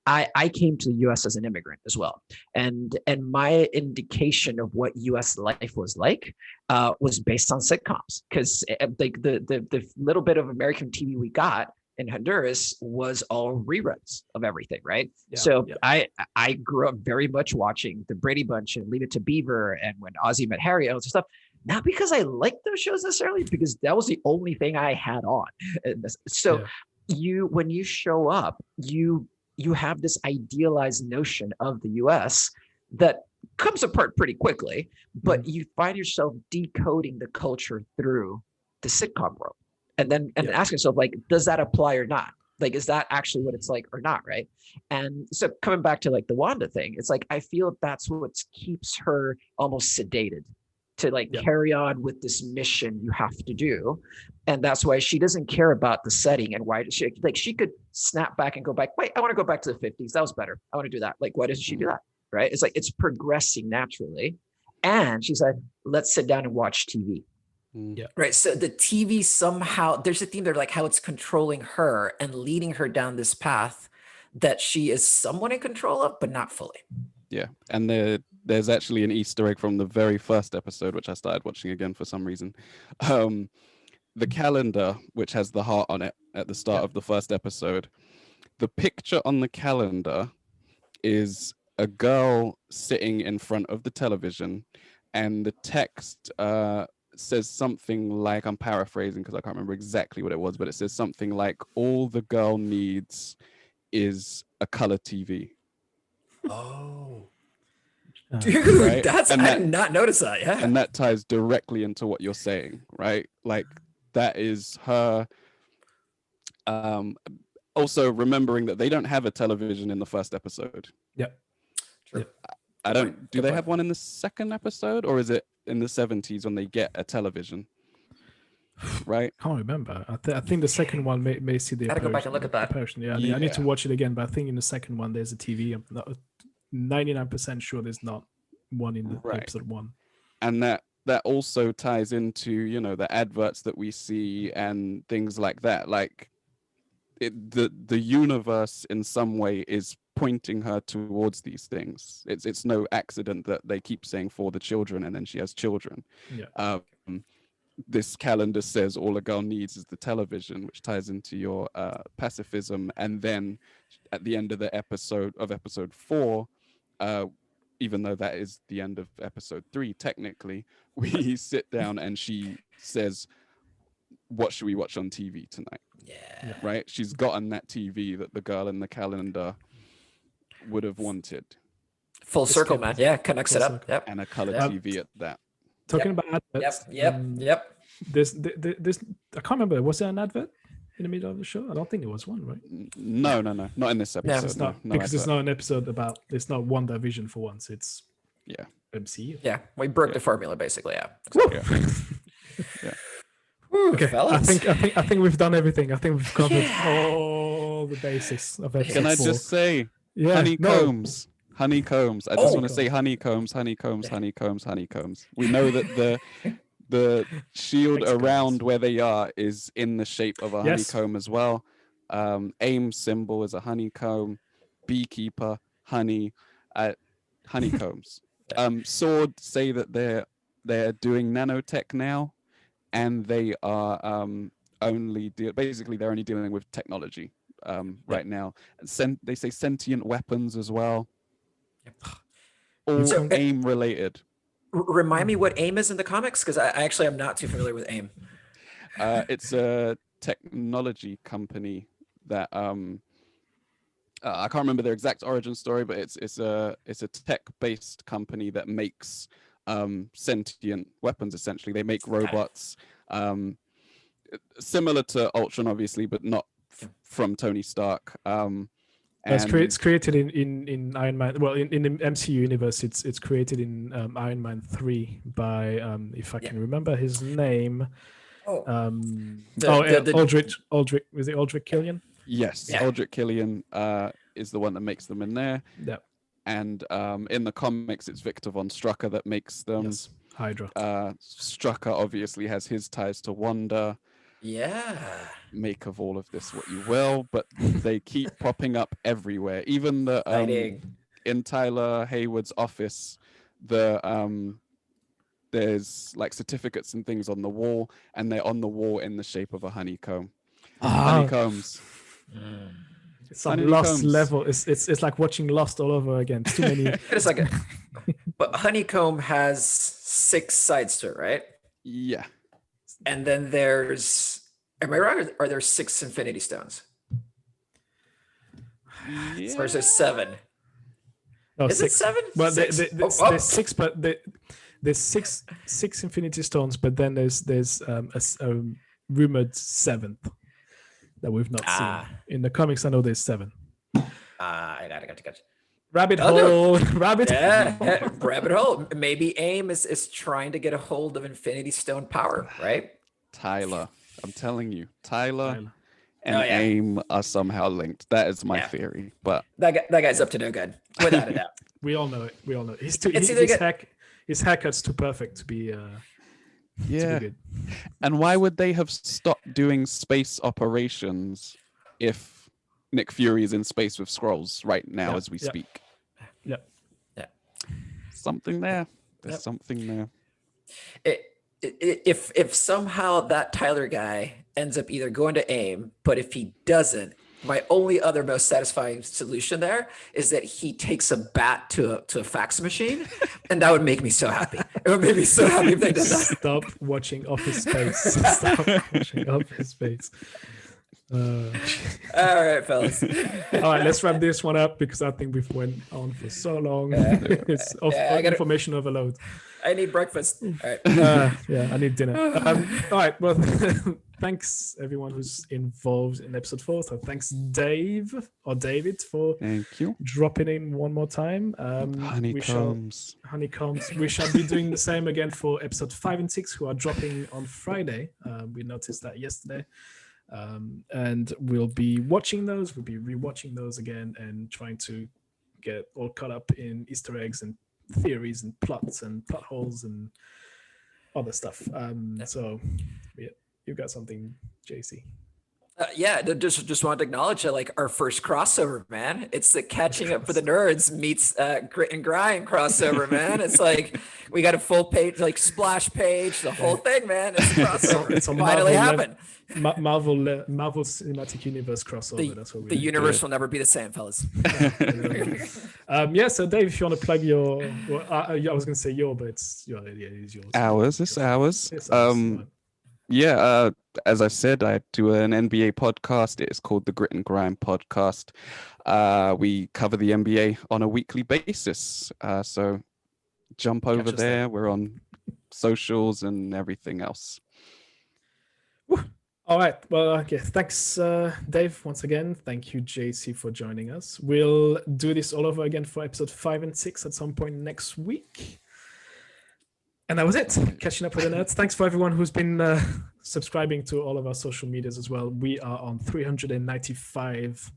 I came to the US as an immigrant as well. And my indication of what US life was like was based on sitcoms, because like the little bit of American TV we got in Honduras was all reruns of everything, right? I grew up very much watching the Brady Bunch and Leave It to Beaver and When Ozzie Met Harry and all this stuff. Not because I liked those shows necessarily, because that was the only thing I had on. So when you show up, you have this idealized notion of the US that comes apart pretty quickly, but you find yourself decoding the culture through the sitcom world. And then ask yourself, like, does that apply or not? Like, is that actually what it's like or not, right? And so coming back to like the Wanda thing, it's like, I feel that's what keeps her almost sedated to like carry on with this mission you have to do. And that's why she doesn't care about the setting, and why she could snap back and go back, wait, I want to go back to the 50s. That was better. I want to do that. Like, why doesn't she do that? Right? It's like, it's progressing naturally. And she said, let's sit down and watch TV. Yeah. Right. So the TV somehow, there's a theme there, like how it's controlling her and leading her down this path that she is somewhat in control of, but not fully. Yeah. And there's actually an Easter egg from the very first episode, which I started watching again for some reason. The calendar, which has the heart on it at the start of the first episode, the picture on the calendar is a girl sitting in front of the television, and the text says something like, I'm paraphrasing because I can't remember exactly what it was, but it says something like, all the girl needs is a color TV. Oh, dude, right? I did not notice that. Yeah. And that ties directly into what you're saying, right? Like, that is her. Also remembering that they don't have a television in the first episode. Yep. True. I don't. Do they have one in the second episode, or is it in the 70s when they get a television? Right. I can't remember. I think the second one may see the. I gotta go back and look at that. Yeah, I need to watch it again. But I think in the second one there's a TV. I'm not 99% sure there's not one in the episode one. And that also ties into the adverts that we see and things like that. Like, the universe in some way is pointing her towards these things. It's no accident that they keep saying for the children, and then she has children. Yeah. This calendar says all a girl needs is the television, which ties into your pacifism. And then at the end of episode 4, even though that is the end of episode 3, technically, we sit down and she says, what should we watch on TV tonight? Yeah. Right? She's gotten that TV that the girl in the calendar would have wanted. Full circle, man. Yeah, connects it up. Yep. And a color TV at that. Talking about adverts. Yep. There's I can't remember. Was there an advert in the middle of the show? I don't think there was one, right? No, not in this episode. It's not, no because advert. it's not an episode about. It's not WandaVision for once. It's Yeah. MCU. Yeah, we broke the formula basically. Yeah. Yeah. Okay, I fellas. think we've done everything. I think we've covered all the basics of episode Can I 4. just say, Yeah, honeycombs? Honeycombs. I just want to say Honeycombs. honeycombs. We know that the shield Thanks, around guys. where they are is in the shape of a Yes. honeycomb as well. AIM symbol is a honeycomb. Beekeeper, honey, honeycombs. Sword say that they're doing nanotech now, and they are basically they're only dealing with technology right now. They say sentient weapons as well. All So, AIM related. remind me what AIM is in the comics, because I actually am not too familiar with AIM. It's a technology company that I can't remember their exact origin story, but it's a tech-based company that makes sentient weapons. Essentially, they make robots, similar to Ultron, obviously, but not from Tony Stark. It's created in Iron Man. Well, in the MCU universe, it's created in Iron Man 3 by if I can remember his name. Aldrich. Was it Aldrich Killian? Yes, Yeah. Aldrich Killian is the one that makes them in there. Yeah. And in the comics, it's Victor Von Strucker that makes them. Yes. Hydra. Strucker obviously has his ties to Wanda. Yeah. Make of all of this what you will, but they keep popping up everywhere. Even the in Tyler Hayward's office, there's like certificates and things on the wall, and they're on the wall in the shape of a honeycomb. Honeycombs. It's some Lost level. It's like watching Lost all over again. Too many. It's like but honeycomb has 6 sides to it, right? Yeah. And then there's, am I right? Or are there 6 Infinity Stones? Yeah. Or is there 7? No, Is 6. it 7? Well, 6. there's 6, but there's six Infinity Stones, but then there's a rumored 7th that we've not seen in the comics. I know there's 7. I got it. Rabbit hole. Rabbit hole. Maybe AIM is trying to get a hold of Infinity Stone power, right? Tyler. I'm telling you, Tyler and AIM are somehow linked. That is my theory. But that guy's up to no good, without a doubt. We all know it. His haircut's too perfect to be good. And why would they have stopped doing space operations if Nick Fury is in space with Skrulls right now as we speak? Yeah. Something there. There's something there. If somehow that Tyler guy ends up either going to AIM, but if he doesn't, my only other most satisfying solution there is that he takes a bat to a fax machine, and that would make me so happy. It would make me so happy if they did that. Stop watching Office Space. Stop watching Office Space. All right, fellas. All right, let's wrap this one up because I think we've went on for so long. It's information overload. I need breakfast. All right. I need dinner. All right. Well, thanks everyone who's involved in episode 4. So thanks David for dropping in one more time. Honeycombs. We shall be doing the same again for episode 5 and 6, who are dropping on Friday. We noticed that yesterday. And we'll be watching those. We'll be rewatching those again and trying to get all caught up in Easter eggs and theories and plots and plot holes and other stuff. So you've got something, JC. Just wanted to acknowledge that, like, our first crossover, man. It's the Catching Up for the Nerds meets Grit and Grind crossover, man. It's like we got a full page, like splash page, the whole thing, man. It's a crossover. It's finally happened. Marvel Cinematic Universe crossover. That's what we. The universe will never be the same, fellas. So Dave, if you want to plug your, I was going to say your, but it's yours. It's ours. As I said, I do an NBA podcast. It's called the Grit and Grind Podcast. We cover the NBA on a weekly basis. So jump over there. We're on socials and everything else. All right. Well, okay. Thanks, Dave, once again. Thank you, JC, for joining us. We'll do this all over again for episode 5 and 6 at some point next week. And that was it. Catching up with the nerds. Thanks for everyone who's been subscribing to all of our social medias as well. We are on 395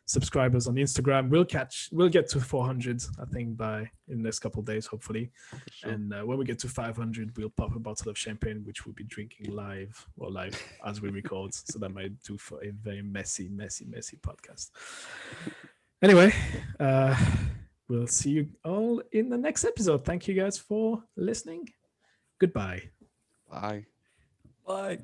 subscribers on Instagram. We'll get to 400, I think, in the next couple of days, hopefully. Sure. And when we get to 500, we'll pop a bottle of champagne, which we'll be drinking live as we record. So that might do for a very messy podcast. Anyway, we'll see you all in the next episode. Thank you guys for listening. Goodbye. Bye. Bye.